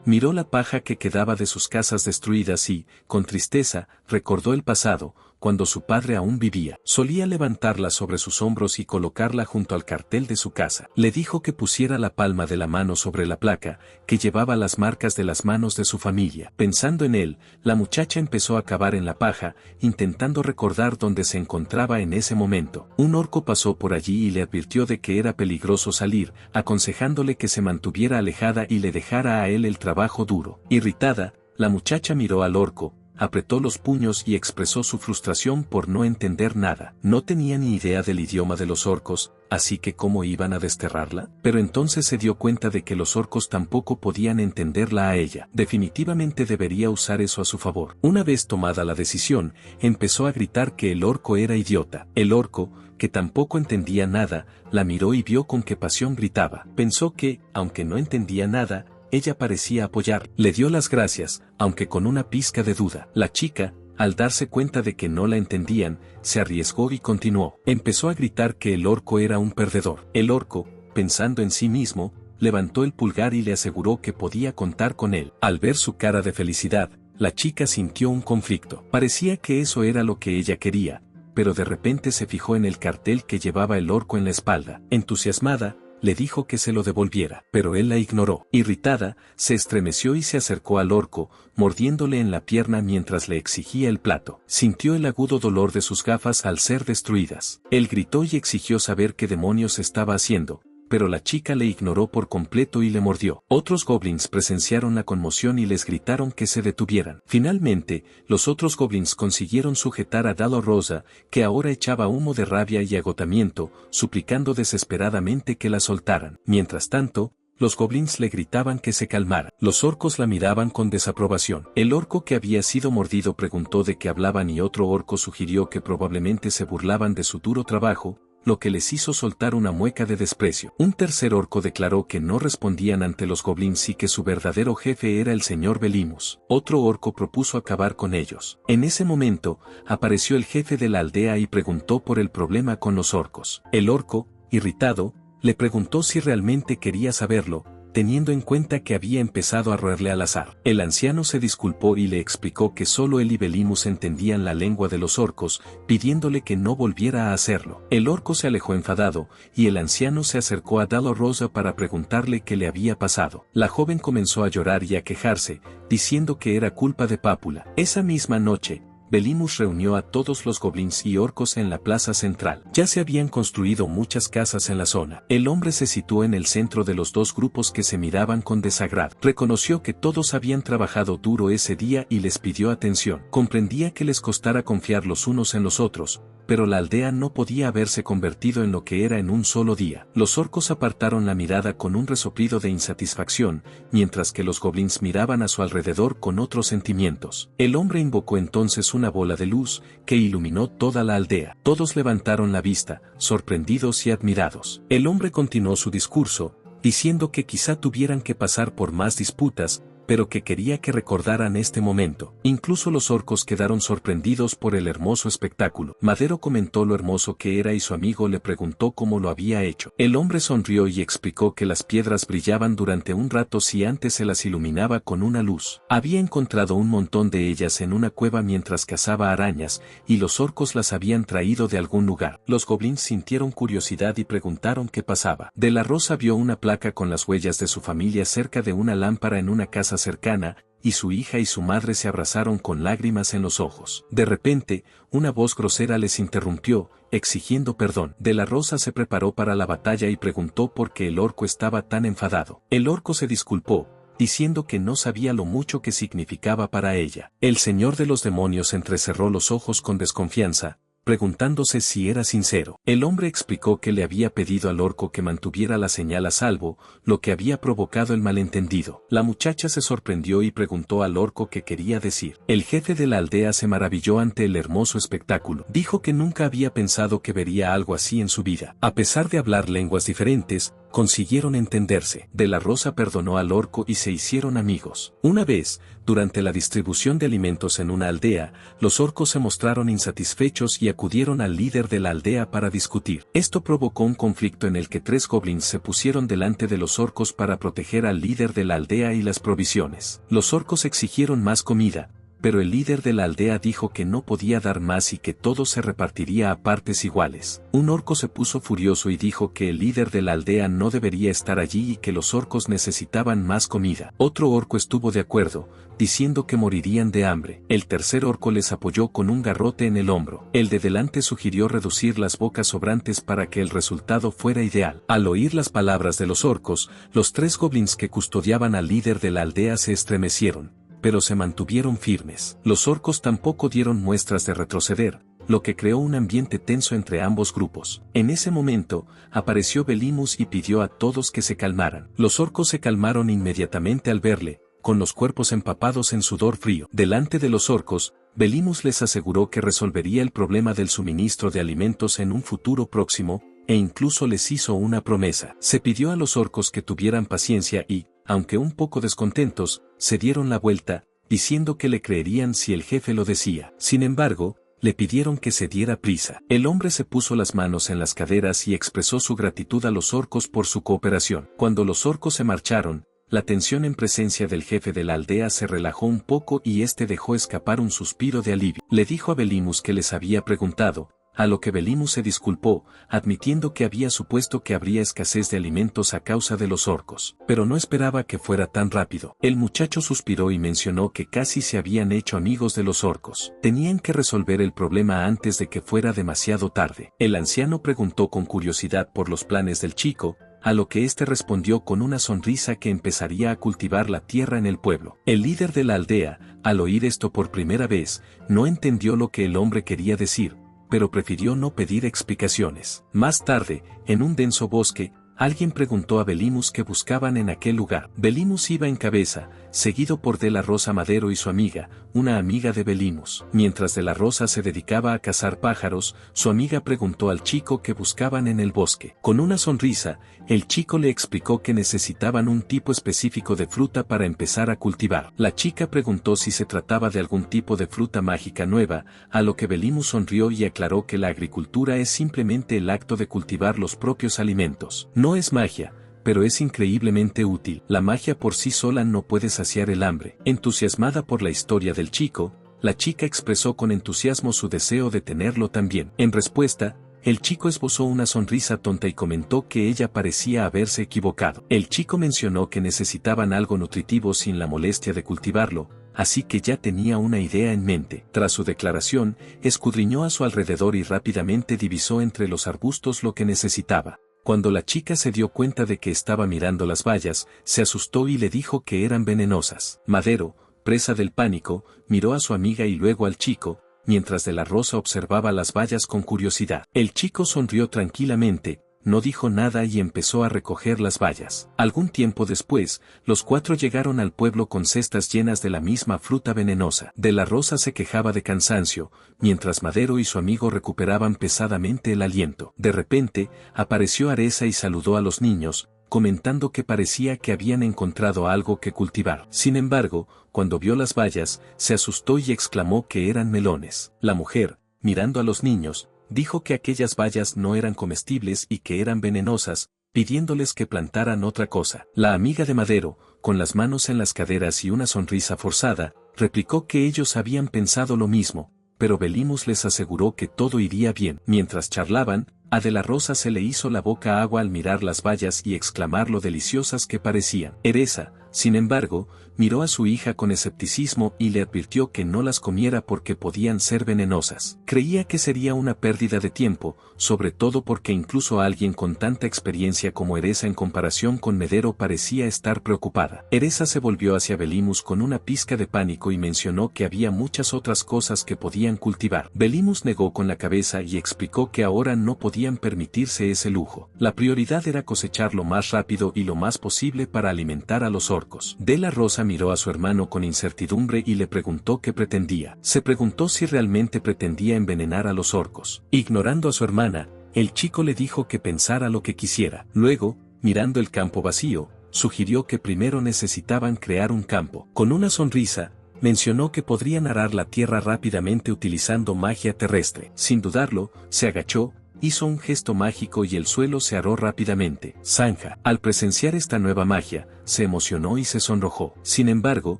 Miró la paja que quedaba de sus casas destruidas y, con tristeza, recordó el pasado, cuando su padre aún vivía. Solía levantarla sobre sus hombros y colocarla junto al cartel de su casa. Le dijo que pusiera la palma de la mano sobre la placa, que llevaba las marcas de las manos de su familia. Pensando en él, la muchacha empezó a cavar en la paja, intentando recordar dónde se encontraba en ese momento. Un orco pasó por allí y le advirtió de que era peligroso salir, aconsejándole que se mantuviera alejada y le dejara a él el trabajo duro. Irritada, la muchacha miró al orco, apretó los puños y expresó su frustración por no entender nada. No tenía ni idea del idioma de los orcos, así que ¿cómo iban a desterrarla? Pero entonces se dio cuenta de que los orcos tampoco podían entenderla a ella. Definitivamente debería usar eso a su favor. Una vez tomada la decisión, empezó a gritar que el orco era idiota. El orco, que tampoco entendía nada, la miró y vio con qué pasión gritaba. Pensó que, aunque no entendía nada, ella parecía apoyar. Le dio las gracias, aunque con una pizca de duda. La chica, al darse cuenta de que no la entendían, se arriesgó y continuó. Empezó a gritar que el orco era un perdedor. El orco, pensando en sí mismo, levantó el pulgar y le aseguró que podía contar con él. Al ver su cara de felicidad, la chica sintió un conflicto. Parecía que eso era lo que ella quería, pero de repente se fijó en el cartel que llevaba el orco en la espalda. Entusiasmada, le dijo que se lo devolviera, pero él la ignoró. Irritada, se estremeció y se acercó al orco, mordiéndole en la pierna mientras le exigía el plato. Sintió el agudo dolor de sus gafas al ser destruidas. Él gritó y exigió saber qué demonios estaba haciendo, pero la chica le ignoró por completo y le mordió. Otros goblins presenciaron la conmoción y les gritaron que se detuvieran. Finalmente, los otros goblins consiguieron sujetar a Dolorosa, que ahora echaba humo de rabia y agotamiento, suplicando desesperadamente que la soltaran. Mientras tanto, los goblins le gritaban que se calmara. Los orcos la miraban con desaprobación. El orco que había sido mordido preguntó de qué hablaban y otro orco sugirió que probablemente se burlaban de su duro trabajo, lo que les hizo soltar una mueca de desprecio. Un tercer orco declaró que no respondían ante los goblins y que su verdadero jefe era el señor Belimus. Otro orco propuso acabar con ellos. En ese momento, apareció el jefe de la aldea y preguntó por el problema con los orcos. El orco, irritado, le preguntó si realmente quería saberlo, teniendo en cuenta que había empezado a roerle al azar. El anciano se disculpó y le explicó que solo él y Belimus entendían la lengua de los orcos, pidiéndole que no volviera a hacerlo. El orco se alejó enfadado, y el anciano se acercó a Dolorosa para preguntarle qué le había pasado. La joven comenzó a llorar y a quejarse, diciendo que era culpa de Pápula. Esa misma noche, Belimus reunió a todos los goblins y orcos en la plaza central. Ya se habían construido muchas casas en la zona. El hombre se situó en el centro de los dos grupos que se miraban con desagrado. Reconoció que todos habían trabajado duro ese día y les pidió atención. Comprendía que les costara confiar los unos en los otros, pero la aldea no podía haberse convertido en lo que era en un solo día. Los orcos apartaron la mirada con un resoplido de insatisfacción, mientras que los goblins miraban a su alrededor con otros sentimientos. El hombre invocó entonces una bola de luz, que iluminó toda la aldea. Todos levantaron la vista, sorprendidos y admirados. El hombre continuó su discurso, diciendo que quizá tuvieran que pasar por más disputas, pero que quería que recordaran este momento. Incluso los orcos quedaron sorprendidos por el hermoso espectáculo. Madero comentó lo hermoso que era y su amigo le preguntó cómo lo había hecho. El hombre sonrió y explicó que las piedras brillaban durante un rato si antes se las iluminaba con una luz. Había encontrado un montón de ellas en una cueva mientras cazaba arañas, y los orcos las habían traído de algún lugar. Los goblins sintieron curiosidad y preguntaron qué pasaba. De la Rosa vio una placa con las huellas de su familia cerca de una lámpara en una casa cercana, y su hija y su madre se abrazaron con lágrimas en los ojos. De repente, una voz grosera les interrumpió, exigiendo perdón. De la Rosa se preparó para la batalla y preguntó por qué el orco estaba tan enfadado. El orco se disculpó, diciendo que no sabía lo mucho que significaba para ella. El señor de los demonios entrecerró los ojos con desconfianza, preguntándose si era sincero. El hombre explicó que le había pedido al orco que mantuviera la señal a salvo, lo que había provocado el malentendido. La muchacha se sorprendió y preguntó al orco qué quería decir. El jefe de la aldea se maravilló ante el hermoso espectáculo. Dijo que nunca había pensado que vería algo así en su vida. A pesar de hablar lenguas diferentes, consiguieron entenderse. De la Rosa perdonó al orco y se hicieron amigos. Una vez, durante la distribución de alimentos en una aldea, los orcos se mostraron insatisfechos y acudieron al líder de la aldea para discutir. Esto provocó un conflicto en el que 3 goblins se pusieron delante de los orcos para proteger al líder de la aldea y las provisiones. Los orcos exigieron más comida, pero el líder de la aldea dijo que no podía dar más y que todo se repartiría a partes iguales. Un orco se puso furioso y dijo que el líder de la aldea no debería estar allí y que los orcos necesitaban más comida. Otro orco estuvo de acuerdo, diciendo que morirían de hambre. El tercer orco les apoyó con un garrote en el hombro. El de delante sugirió reducir las bocas sobrantes para que el resultado fuera ideal. Al oír las palabras de los orcos, los 3 goblins que custodiaban al líder de la aldea se estremecieron, pero se mantuvieron firmes. Los orcos tampoco dieron muestras de retroceder, lo que creó un ambiente tenso entre ambos grupos. En ese momento, apareció Belimus y pidió a todos que se calmaran. Los orcos se calmaron inmediatamente al verle, con los cuerpos empapados en sudor frío. Delante de los orcos, Belimus les aseguró que resolvería el problema del suministro de alimentos en un futuro próximo, e incluso les hizo una promesa. Se pidió a los orcos que tuvieran paciencia y, aunque un poco descontentos, se dieron la vuelta, diciendo que le creerían si el jefe lo decía. Sin embargo, le pidieron que se diera prisa. El hombre se puso las manos en las caderas y expresó su gratitud a los orcos por su cooperación. Cuando los orcos se marcharon, la tensión en presencia del jefe de la aldea se relajó un poco y este dejó escapar un suspiro de alivio. Le dijo a Belimus que les había preguntado, a lo que Belimus se disculpó, admitiendo que había supuesto que habría escasez de alimentos a causa de los orcos, pero no esperaba que fuera tan rápido. El muchacho suspiró y mencionó que casi se habían hecho amigos de los orcos. Tenían que resolver el problema antes de que fuera demasiado tarde. El anciano preguntó con curiosidad por los planes del chico, a lo que éste respondió con una sonrisa que empezaría a cultivar la tierra en el pueblo. El líder de la aldea, al oír esto por primera vez, no entendió lo que el hombre quería decir, pero prefirió no pedir explicaciones. Más tarde, en un denso bosque, alguien preguntó a Belimus qué buscaban en aquel lugar. Belimus iba en cabeza, seguido por De la Rosa Madero y su amiga, una amiga de Belimus. Mientras De la Rosa se dedicaba a cazar pájaros, su amiga preguntó al chico qué buscaban en el bosque. Con una sonrisa, el chico le explicó que necesitaban un tipo específico de fruta para empezar a cultivar. La chica preguntó si se trataba de algún tipo de fruta mágica nueva, a lo que Belimus sonrió y aclaró que la agricultura es simplemente el acto de cultivar los propios alimentos. No es magia, pero es increíblemente útil. La magia por sí sola no puede saciar el hambre. Entusiasmada por la historia del chico, la chica expresó con entusiasmo su deseo de tenerlo también. En respuesta, el chico esbozó una sonrisa tonta y comentó que ella parecía haberse equivocado. El chico mencionó que necesitaban algo nutritivo sin la molestia de cultivarlo, así que ya tenía una idea en mente. Tras su declaración, escudriñó a su alrededor y rápidamente divisó entre los arbustos lo que necesitaba. Cuando la chica se dio cuenta de que estaba mirando las bayas, se asustó y le dijo que eran venenosas. Madero, presa del pánico, miró a su amiga y luego al chico, mientras De la Rosa observaba las bayas con curiosidad. El chico sonrió tranquilamente, no dijo nada y empezó a recoger las bayas. Algún tiempo después, los 4 llegaron al pueblo con cestas llenas de la misma fruta venenosa. De la Rosa se quejaba de cansancio, mientras Madero y su amigo recuperaban pesadamente el aliento. De repente, apareció Aresa y saludó a los niños, comentando que parecía que habían encontrado algo que cultivar. Sin embargo, cuando vio las bayas, se asustó y exclamó que eran melones. La mujer, mirando a los niños, dijo que aquellas bayas no eran comestibles y que eran venenosas, pidiéndoles que plantaran otra cosa. La amiga de Madero, con las manos en las caderas y una sonrisa forzada, replicó que ellos habían pensado lo mismo, pero Belimus les aseguró que todo iría bien. Mientras charlaban, a De la Rosa se le hizo la boca agua al mirar las bayas y exclamar lo deliciosas que parecían. Eresa, Sin embargo, miró a su hija con escepticismo y le advirtió que no las comiera porque podían ser venenosas. Creía que sería una pérdida de tiempo, sobre todo porque incluso alguien con tanta experiencia como Ereza en comparación con Medero parecía estar preocupada. Ereza se volvió hacia Belimus con una pizca de pánico y mencionó que había muchas otras cosas que podían cultivar. Belimus negó con la cabeza y explicó que ahora no podían permitirse ese lujo. La prioridad era cosechar lo más rápido y lo más posible para alimentar a los orcos. De la Rosa miró a su hermano con incertidumbre y le preguntó qué pretendía. Se preguntó si realmente pretendía envenenar a los orcos. Ignorando a su hermana, el chico le dijo que pensara lo que quisiera. Luego, mirando el campo vacío, sugirió que primero necesitaban crear un campo. Con una sonrisa, mencionó que podrían arar la tierra rápidamente utilizando magia terrestre. Sin dudarlo, se agachó, hizo un gesto mágico y el suelo se aró rápidamente. Zanja, al presenciar esta nueva magia, se emocionó y se sonrojó. Sin embargo,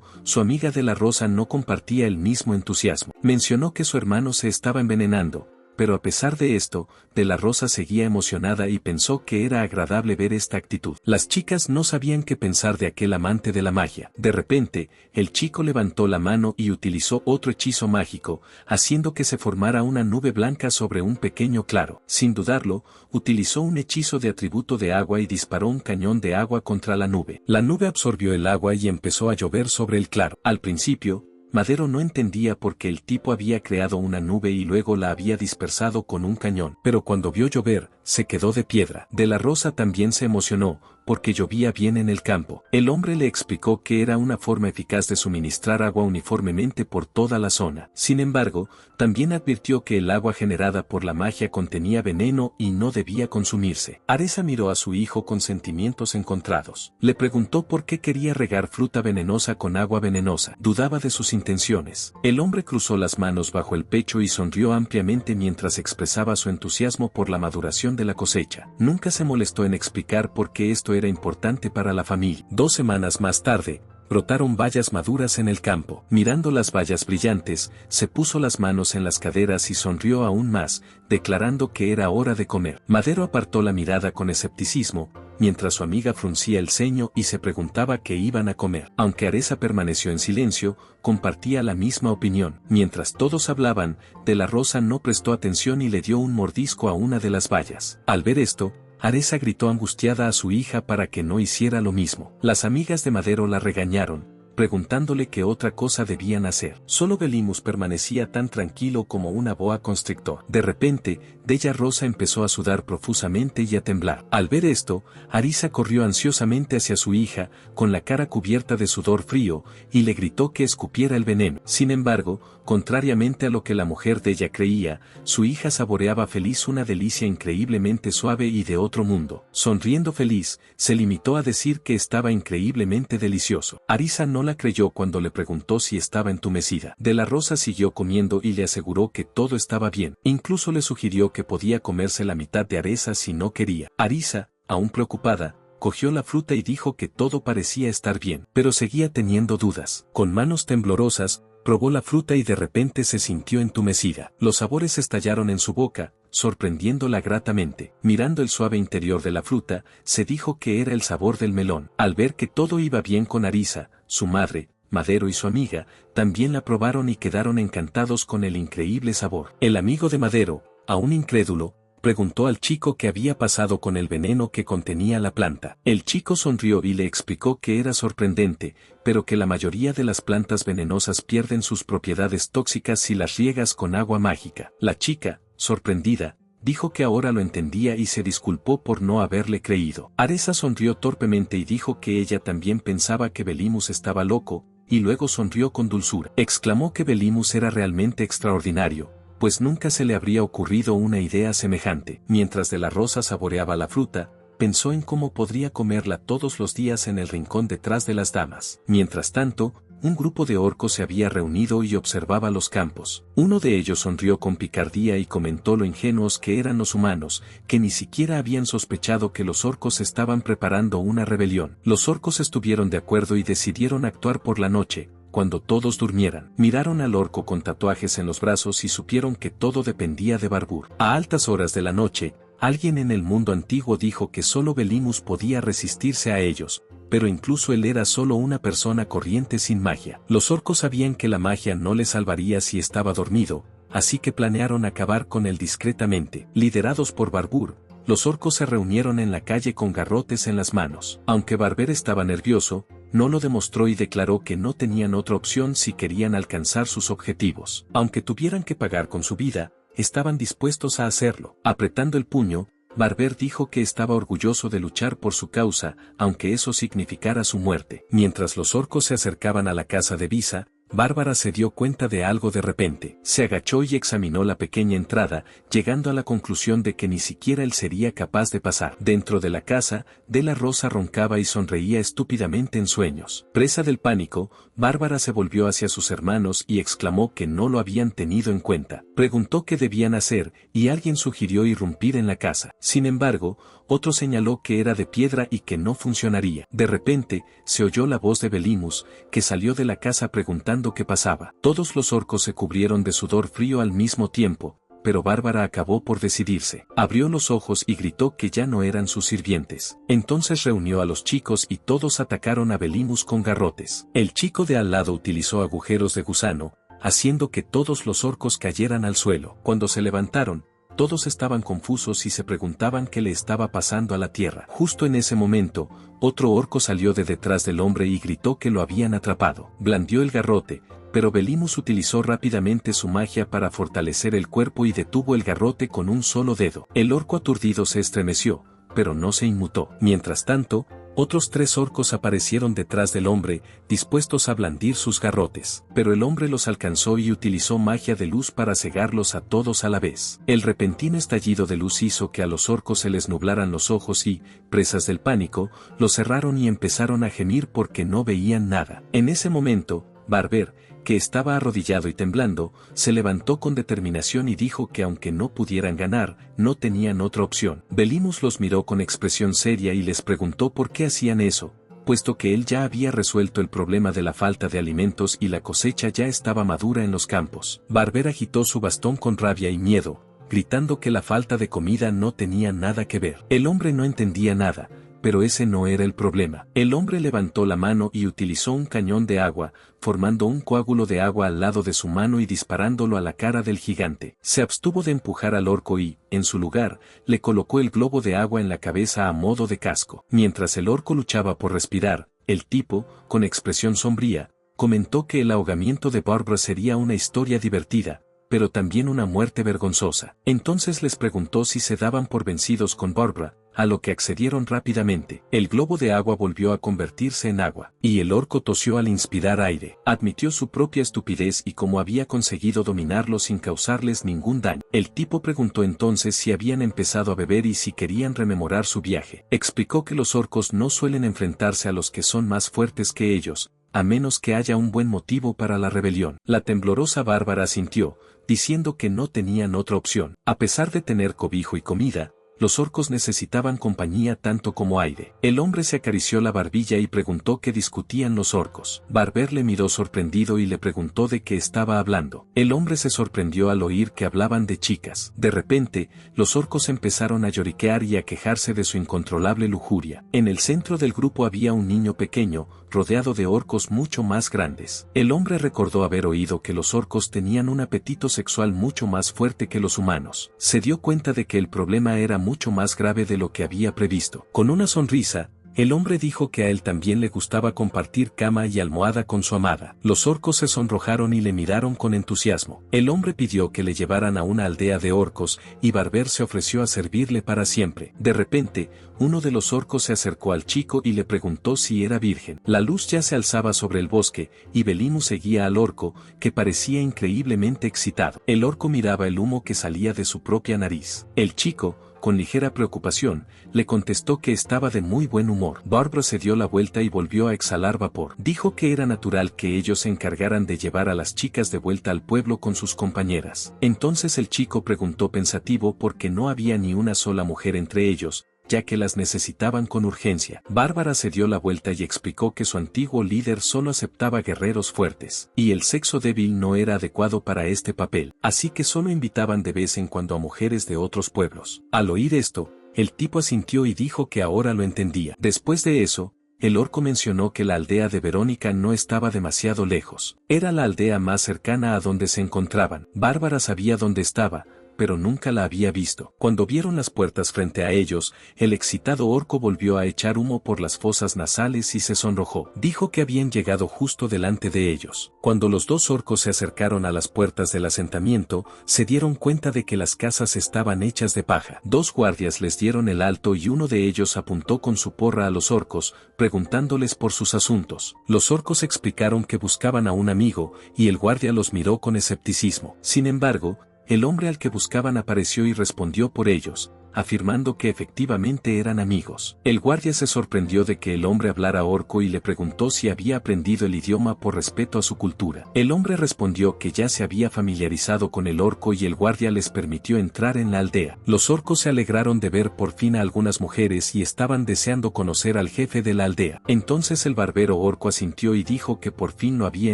su amiga de la Rosa no compartía el mismo entusiasmo. Mencionó que su hermano se estaba envenenando, pero a pesar de esto, De la Rosa seguía emocionada y pensó que era agradable ver esta actitud. Las chicas no sabían qué pensar de aquel amante de la magia. De repente, el chico levantó la mano y utilizó otro hechizo mágico, haciendo que se formara una nube blanca sobre un pequeño claro. Sin dudarlo, utilizó un hechizo de atributo de agua y disparó un cañón de agua contra la nube. La nube absorbió el agua y empezó a llover sobre el claro. Al principio, Madero no entendía por qué el tipo había creado una nube y luego la había dispersado con un cañón, pero cuando vio llover, se quedó de piedra. De la Rosa también se emocionó, porque llovía bien en el campo. El hombre le explicó que era una forma eficaz de suministrar agua uniformemente por toda la zona. Sin embargo, también advirtió que el agua generada por la magia contenía veneno y no debía consumirse. Ereza miró a su hijo con sentimientos encontrados. Le preguntó por qué quería regar fruta venenosa con agua venenosa. Dudaba de sus intenciones. El hombre cruzó las manos bajo el pecho y sonrió ampliamente mientras expresaba su entusiasmo por la maduración de la cosecha. Nunca se molestó en explicar por qué esto era importante para la familia. 2 semanas más tarde, brotaron bayas maduras en el campo. Mirando las bayas brillantes, se puso las manos en las caderas y sonrió aún más, declarando que era hora de comer. Madero apartó la mirada con escepticismo, mientras su amiga fruncía el ceño y se preguntaba qué iban a comer. Aunque Ereza permaneció en silencio, compartía la misma opinión. Mientras todos hablaban, De la Rosa no prestó atención y le dio un mordisco a una de las bayas. Al ver esto, Ereza gritó angustiada a su hija para que no hiciera lo mismo. Las amigas de Madero la regañaron, preguntándole qué otra cosa debían hacer. Solo Belimus permanecía tan tranquilo como una boa constrictor. De repente, De la Rosa empezó a sudar profusamente y a temblar. Al ver esto, Ereza corrió ansiosamente hacia su hija, con la cara cubierta de sudor frío, y le gritó que escupiera el veneno. Sin embargo, contrariamente a lo que la mujer de ella creía, su hija saboreaba feliz una delicia increíblemente suave y de otro mundo. Sonriendo feliz, se limitó a decir que estaba increíblemente delicioso. Ereza no la creyó cuando le preguntó si estaba entumecida. De la Rosa siguió comiendo y le aseguró que todo estaba bien. Incluso le sugirió que podía comerse la mitad de Ereza si no quería. Ereza, aún preocupada, cogió la fruta y dijo que todo parecía estar bien, pero seguía teniendo dudas. Con manos temblorosas, probó la fruta y de repente se sintió entumecida. Los sabores estallaron en su boca, sorprendiéndola gratamente. Mirando el suave interior de la fruta, se dijo que era el sabor del melón. Al ver que todo iba bien con Ereza, su madre, Madero y su amiga, también la probaron y quedaron encantados con el increíble sabor. El amigo de Madero, aún incrédulo, preguntó al chico qué había pasado con el veneno que contenía la planta. El chico sonrió y le explicó que era sorprendente, pero que la mayoría de las plantas venenosas pierden sus propiedades tóxicas si las riegas con agua mágica. La chica, sorprendida, dijo que ahora lo entendía y se disculpó por no haberle creído. Ereza sonrió torpemente y dijo que ella también pensaba que Belimus estaba loco, y luego sonrió con dulzura. Exclamó que Belimus era realmente extraordinario, pues nunca se le habría ocurrido una idea semejante. Mientras De la Rosa saboreaba la fruta, pensó en cómo podría comerla todos los días en el rincón detrás de las damas. Mientras tanto, un grupo de orcos se había reunido y observaba los campos. Uno de ellos sonrió con picardía y comentó lo ingenuos que eran los humanos, que ni siquiera habían sospechado que los orcos estaban preparando una rebelión. Los orcos estuvieron de acuerdo y decidieron actuar por la noche, cuando todos durmieran. Miraron al orco con tatuajes en los brazos y supieron que todo dependía de Barbur. A altas horas de la noche, alguien en el mundo antiguo dijo que solo Belimus podía resistirse a ellos, pero incluso él era solo una persona corriente sin magia. Los orcos sabían que la magia no le salvaría si estaba dormido, así que planearon acabar con él discretamente. Liderados por Barbour, los orcos se reunieron en la calle con garrotes en las manos. Aunque Barber estaba nervioso, no lo demostró y declaró que no tenían otra opción si querían alcanzar sus objetivos. Aunque tuvieran que pagar con su vida, estaban dispuestos a hacerlo. Apretando el puño, Barber dijo que estaba orgulloso de luchar por su causa, aunque eso significara su muerte. Mientras los orcos se acercaban a la casa de Visa, Bárbara se dio cuenta de algo de repente. Se agachó y examinó la pequeña entrada, llegando a la conclusión de que ni siquiera él sería capaz de pasar. Dentro de la casa, De la Rosa roncaba y sonreía estúpidamente en sueños. Presa del pánico, Bárbara se volvió hacia sus hermanos y exclamó que no lo habían tenido en cuenta. Preguntó qué debían hacer, y alguien sugirió irrumpir en la casa. Sin embargo, otro señaló que era de piedra y que no funcionaría. De repente, se oyó la voz de Belimus, que salió de la casa preguntando qué pasaba. Todos los orcos se cubrieron de sudor frío al mismo tiempo, pero Bárbara acabó por decidirse. Abrió los ojos y gritó que ya no eran sus sirvientes. Entonces reunió a los chicos y todos atacaron a Belimus con garrotes. El chico de al lado utilizó agujeros de gusano, haciendo que todos los orcos cayeran al suelo. Cuando se levantaron, todos estaban confusos y se preguntaban qué le estaba pasando a la tierra. Justo en ese momento, otro orco salió de detrás del hombre y gritó que lo habían atrapado. Blandió el garrote, pero Belimus utilizó rápidamente su magia para fortalecer el cuerpo y detuvo el garrote con un solo dedo. El orco aturdido se estremeció, pero no se inmutó. Mientras tanto, otros 3 orcos aparecieron detrás del hombre, dispuestos a blandir sus garrotes. Pero el hombre los alcanzó y utilizó magia de luz para cegarlos a todos a la vez. El repentino estallido de luz hizo que a los orcos se les nublaran los ojos y, presas del pánico, los cerraron y empezaron a gemir porque no veían nada. En ese momento, Barber, que estaba arrodillado y temblando, se levantó con determinación y dijo que aunque no pudieran ganar, no tenían otra opción. Belimus los miró con expresión seria y les preguntó por qué hacían eso, puesto que él ya había resuelto el problema de la falta de alimentos y la cosecha ya estaba madura en los campos. Barber agitó su bastón con rabia y miedo, gritando que la falta de comida no tenía nada que ver. El hombre no entendía nada, pero ese no era el problema. El hombre levantó la mano y utilizó un cañón de agua, formando un coágulo de agua al lado de su mano y disparándolo a la cara del gigante. Se abstuvo de empujar al orco y, en su lugar, le colocó el globo de agua en la cabeza a modo de casco. Mientras el orco luchaba por respirar, el tipo, con expresión sombría, comentó que el ahogamiento de Barbara sería una historia divertida, pero también una muerte vergonzosa. Entonces les preguntó si se daban por vencidos con Barbara, a lo que accedieron rápidamente. El globo de agua volvió a convertirse en agua, y el orco tosió al inspirar aire. Admitió su propia estupidez y cómo había conseguido dominarlo sin causarles ningún daño. El tipo preguntó entonces si habían empezado a beber y si querían rememorar su viaje. Explicó que los orcos no suelen enfrentarse a los que son más fuertes que ellos, a menos que haya un buen motivo para la rebelión. La temblorosa Bárbara asintió, diciendo que no tenían otra opción. A pesar de tener cobijo y comida, los orcos necesitaban compañía tanto como aire. El hombre se acarició la barbilla y preguntó qué discutían los orcos. Barber le miró sorprendido y le preguntó de qué estaba hablando. El hombre se sorprendió al oír que hablaban de chicas. De repente, los orcos empezaron a lloriquear y a quejarse de su incontrolable lujuria. En el centro del grupo había un niño pequeño, rodeado de orcos mucho más grandes. El hombre recordó haber oído que los orcos tenían un apetito sexual mucho más fuerte que los humanos. Se dio cuenta de que el problema era mucho más grave de lo que había previsto. Con una sonrisa, el hombre dijo que a él también le gustaba compartir cama y almohada con su amada. Los orcos se sonrojaron y le miraron con entusiasmo. El hombre pidió que le llevaran a una aldea de orcos y Barber se ofreció a servirle para siempre. De repente, uno de los orcos se acercó al chico y le preguntó si era virgen. La luz ya se alzaba sobre el bosque y Belimus seguía al orco, que parecía increíblemente excitado. El orco miraba el humo que salía de su propia nariz. El chico, con ligera preocupación, le contestó que estaba de muy buen humor. Barbara se dio la vuelta y volvió a exhalar vapor. Dijo que era natural que ellos se encargaran de llevar a las chicas de vuelta al pueblo con sus compañeras. Entonces el chico preguntó pensativo por qué no había ni una sola mujer entre ellos, ya que las necesitaban con urgencia. Bárbara se dio la vuelta y explicó que su antiguo líder solo aceptaba guerreros fuertes, y el sexo débil no era adecuado para este papel, así que solo invitaban de vez en cuando a mujeres de otros pueblos. Al oír esto, el tipo asintió y dijo que ahora lo entendía. Después de eso, el orco mencionó que la aldea de Verónica no estaba demasiado lejos. Era la aldea más cercana a donde se encontraban. Bárbara sabía dónde estaba, pero nunca la había visto. Cuando vieron las puertas frente a ellos, el excitado orco volvió a echar humo por las fosas nasales y se sonrojó. Dijo que habían llegado justo delante de ellos. Cuando los dos orcos se acercaron a las puertas del asentamiento, se dieron cuenta de que las casas estaban hechas de paja. Dos guardias les dieron el alto y uno de ellos apuntó con su porra a los orcos, preguntándoles por sus asuntos. Los orcos explicaron que buscaban a un amigo, y el guardia los miró con escepticismo. Sin embargo, el hombre al que buscaban apareció y respondió por ellos, afirmando que efectivamente eran amigos. El guardia se sorprendió de que el hombre hablara orco y le preguntó si había aprendido el idioma por respeto a su cultura. El hombre respondió que ya se había familiarizado con el orco y el guardia les permitió entrar en la aldea. Los orcos se alegraron de ver por fin a algunas mujeres y estaban deseando conocer al jefe de la aldea. Entonces el barbero orco asintió y dijo que por fin lo había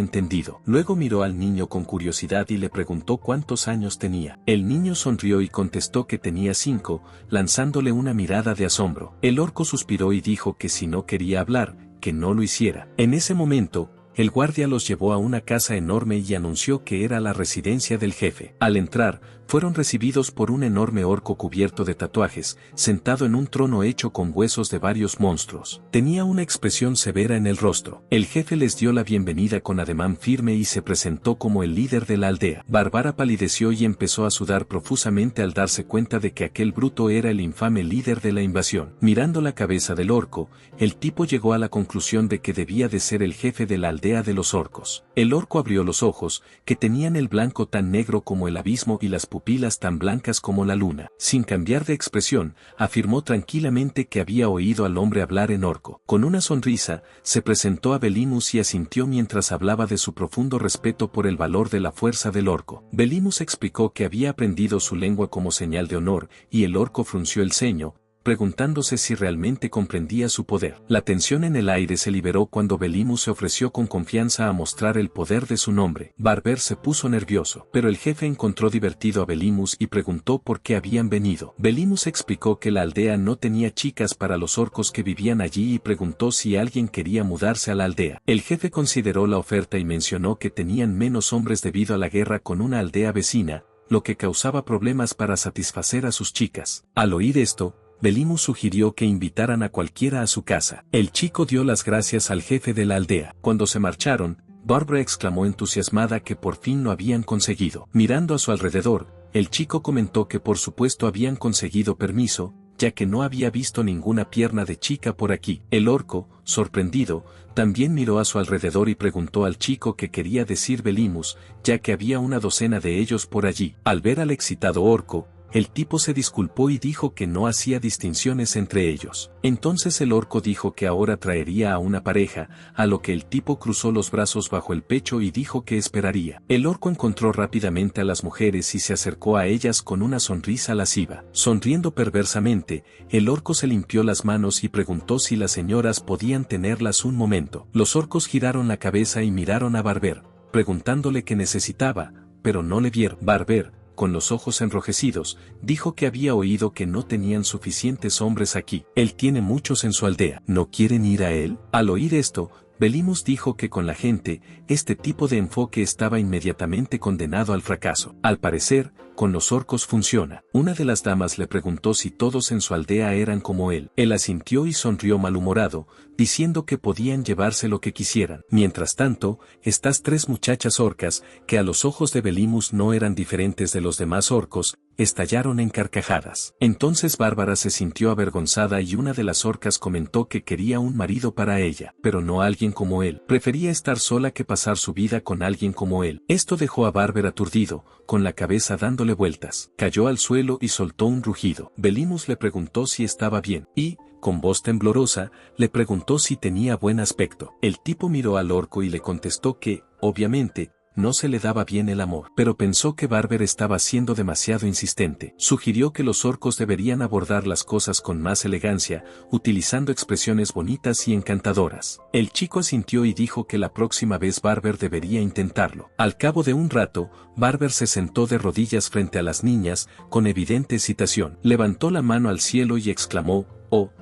entendido. Luego miró al niño con curiosidad y le preguntó cuántos años tenía. El niño sonrió y contestó que tenía 5, lanzándole una mirada de asombro. El orco suspiró y dijo que si no quería hablar, que no lo hiciera. En ese momento, el guardia los llevó a una casa enorme y anunció que era la residencia del jefe. Al entrar, fueron recibidos por un enorme orco cubierto de tatuajes, sentado en un trono hecho con huesos de varios monstruos. Tenía una expresión severa en el rostro. El jefe les dio la bienvenida con ademán firme y se presentó como el líder de la aldea. Bárbara palideció y empezó a sudar profusamente al darse cuenta de que aquel bruto era el infame líder de la invasión. Mirando la cabeza del orco, el tipo llegó a la conclusión de que debía de ser el jefe de la aldea de los orcos. El orco abrió los ojos, que tenían el blanco tan negro como el abismo y las pupilas tan blancas como la luna. Sin cambiar de expresión, afirmó tranquilamente que había oído al hombre hablar en orco. Con una sonrisa, se presentó a Belimus y asintió mientras hablaba de su profundo respeto por el valor de la fuerza del orco. Belimus explicó que había aprendido su lengua como señal de honor, y el orco frunció el ceño, preguntándose si realmente comprendía su poder. La tensión en el aire se liberó cuando Belimus se ofreció con confianza a mostrar el poder de su nombre. Barber se puso nervioso, pero el jefe encontró divertido a Belimus y preguntó por qué habían venido. Belimus explicó que la aldea no tenía chicas para los orcos que vivían allí y preguntó si alguien quería mudarse a la aldea. El jefe consideró la oferta y mencionó que tenían menos hombres debido a la guerra con una aldea vecina, lo que causaba problemas para satisfacer a sus chicas. Al oír esto, Belimus sugirió que invitaran a cualquiera a su casa. El chico dio las gracias al jefe de la aldea. Cuando se marcharon, Barbara exclamó entusiasmada que por fin lo habían conseguido. Mirando a su alrededor, el chico comentó que por supuesto habían conseguido permiso, ya que no había visto ninguna pierna de chica por aquí. El orco, sorprendido, también miró a su alrededor y preguntó al chico qué quería decir Belimus, ya que había una docena de ellos por allí. Al ver al excitado orco, el tipo se disculpó y dijo que no hacía distinciones entre ellos. Entonces el orco dijo que ahora traería a una pareja, a lo que el tipo cruzó los brazos bajo el pecho y dijo que esperaría. El orco encontró rápidamente a las mujeres y se acercó a ellas con una sonrisa lasciva. Sonriendo perversamente, el orco se limpió las manos y preguntó si las señoras podían tenerlas un momento. Los orcos giraron la cabeza y miraron a Barber, preguntándole qué necesitaba, pero no le vieron. Barber, con los ojos enrojecidos, dijo que había oído que no tenían suficientes hombres aquí. Él tiene muchos en su aldea. ¿No quieren ir a él? Al oír esto, Belimus dijo que con la gente, este tipo de enfoque estaba inmediatamente condenado al fracaso. Al parecer, con los orcos funciona. Una de las damas le preguntó si todos en su aldea eran como él. Él asintió y sonrió malhumorado, diciendo que podían llevarse lo que quisieran. Mientras tanto, estas 3 muchachas orcas, que a los ojos de Belimus no eran diferentes de los demás orcos, estallaron en carcajadas. Entonces Bárbara se sintió avergonzada y una de las orcas comentó que quería un marido para ella, pero no alguien como él. Prefería estar sola que pasar su vida con alguien como él. Esto dejó a Barber aturdido, con la cabeza dándole vueltas. Cayó al suelo y soltó un rugido. Belimus le preguntó si estaba bien, y, con voz temblorosa, le preguntó si tenía buen aspecto. El tipo miró al orco y le contestó que, obviamente, no se le daba bien el amor, pero pensó que Barber estaba siendo demasiado insistente. Sugirió que los orcos deberían abordar las cosas con más elegancia, utilizando expresiones bonitas y encantadoras. El chico asintió y dijo que la próxima vez Barber debería intentarlo. Al cabo de un rato, Barber se sentó de rodillas frente a las niñas, con evidente excitación. Levantó la mano al cielo y exclamó, «Oh,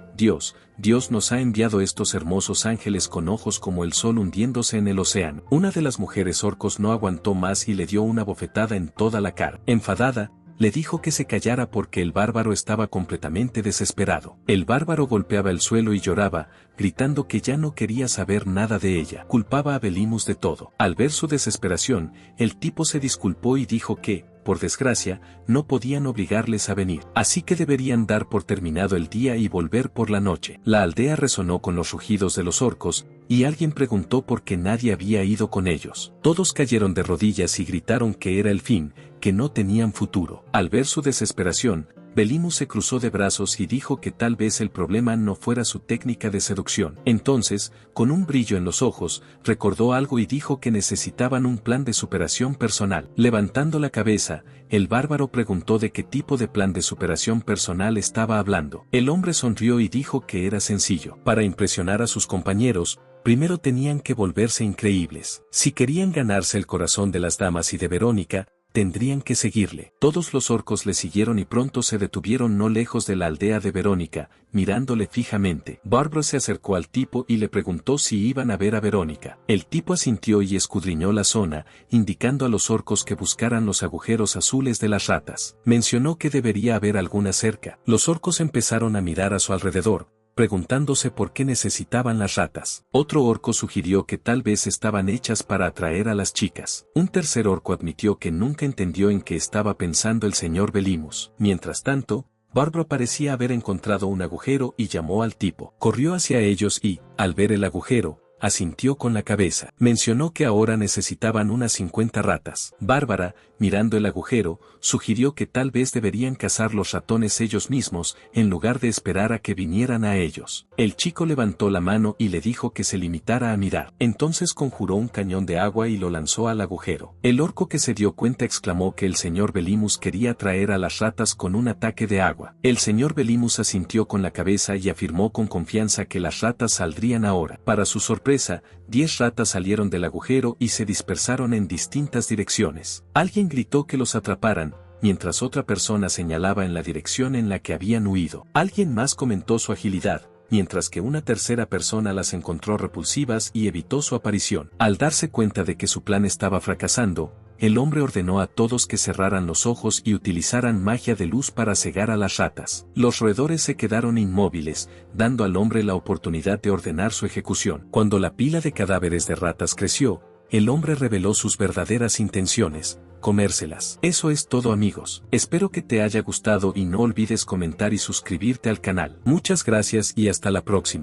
Dios nos ha enviado estos hermosos ángeles con ojos como el sol hundiéndose en el océano. Una de las mujeres orcos no aguantó más y le dio una bofetada en toda la cara. Enfadada, le dijo que se callara porque el bárbaro estaba completamente desesperado. El bárbaro golpeaba el suelo y lloraba, gritando que ya no quería saber nada de ella. Culpaba a Belimus de todo. Al ver su desesperación, el tipo se disculpó y dijo que, por desgracia, no podían obligarles a venir, así que deberían dar por terminado el día y volver por la noche. La aldea resonó con los rugidos de los orcos, y alguien preguntó por qué nadie había ido con ellos. Todos cayeron de rodillas y gritaron que era el fin, que no tenían futuro. Al ver su desesperación, Belimus se cruzó de brazos y dijo que tal vez el problema no fuera su técnica de seducción. Entonces, con un brillo en los ojos, recordó algo y dijo que necesitaban un plan de superación personal. Levantando la cabeza, el bárbaro preguntó de qué tipo de plan de superación personal estaba hablando. El hombre sonrió y dijo que era sencillo. Para impresionar a sus compañeros, primero tenían que volverse increíbles. Si querían ganarse el corazón de las damas y de Verónica, tendrían que seguirle. Todos los orcos le siguieron y pronto se detuvieron no lejos de la aldea de Verónica, mirándole fijamente. Bárbaro se acercó al tipo y le preguntó si iban a ver a Verónica. El tipo asintió y escudriñó la zona, indicando a los orcos que buscaran los agujeros azules de las ratas. Mencionó que debería haber alguna cerca. Los orcos empezaron a mirar a su alrededor, preguntándose por qué necesitaban las ratas. Otro orco sugirió que tal vez estaban hechas para atraer a las chicas. Un tercer orco admitió que nunca entendió en qué estaba pensando el señor Belimus. Mientras tanto, Bárbaro parecía haber encontrado un agujero y llamó al tipo. Corrió hacia ellos y, al ver el agujero, asintió con la cabeza. Mencionó que ahora necesitaban unas 50 ratas. Bárbara, mirando el agujero, sugirió que tal vez deberían cazar los ratones ellos mismos, en lugar de esperar a que vinieran a ellos. El chico levantó la mano y le dijo que se limitara a mirar. Entonces conjuró un cañón de agua y lo lanzó al agujero. El orco que se dio cuenta exclamó que el señor Belimus quería traer a las ratas con un ataque de agua. El señor Belimus asintió con la cabeza y afirmó con confianza que las ratas saldrían ahora. Para su sorpresa, 10 ratas salieron del agujero y se dispersaron en distintas direcciones. Alguien gritó que los atraparan, mientras otra persona señalaba en la dirección en la que habían huido. Alguien más comentó su agilidad, mientras que una tercera persona las encontró repulsivas y evitó su aparición. Al darse cuenta de que su plan estaba fracasando, el hombre ordenó a todos que cerraran los ojos y utilizaran magia de luz para cegar a las ratas. Los roedores se quedaron inmóviles, dando al hombre la oportunidad de ordenar su ejecución. Cuando la pila de cadáveres de ratas creció, el hombre reveló sus verdaderas intenciones: comérselas. Eso es todo, amigos. Espero que te haya gustado y no olvides comentar y suscribirte al canal. Muchas gracias y hasta la próxima.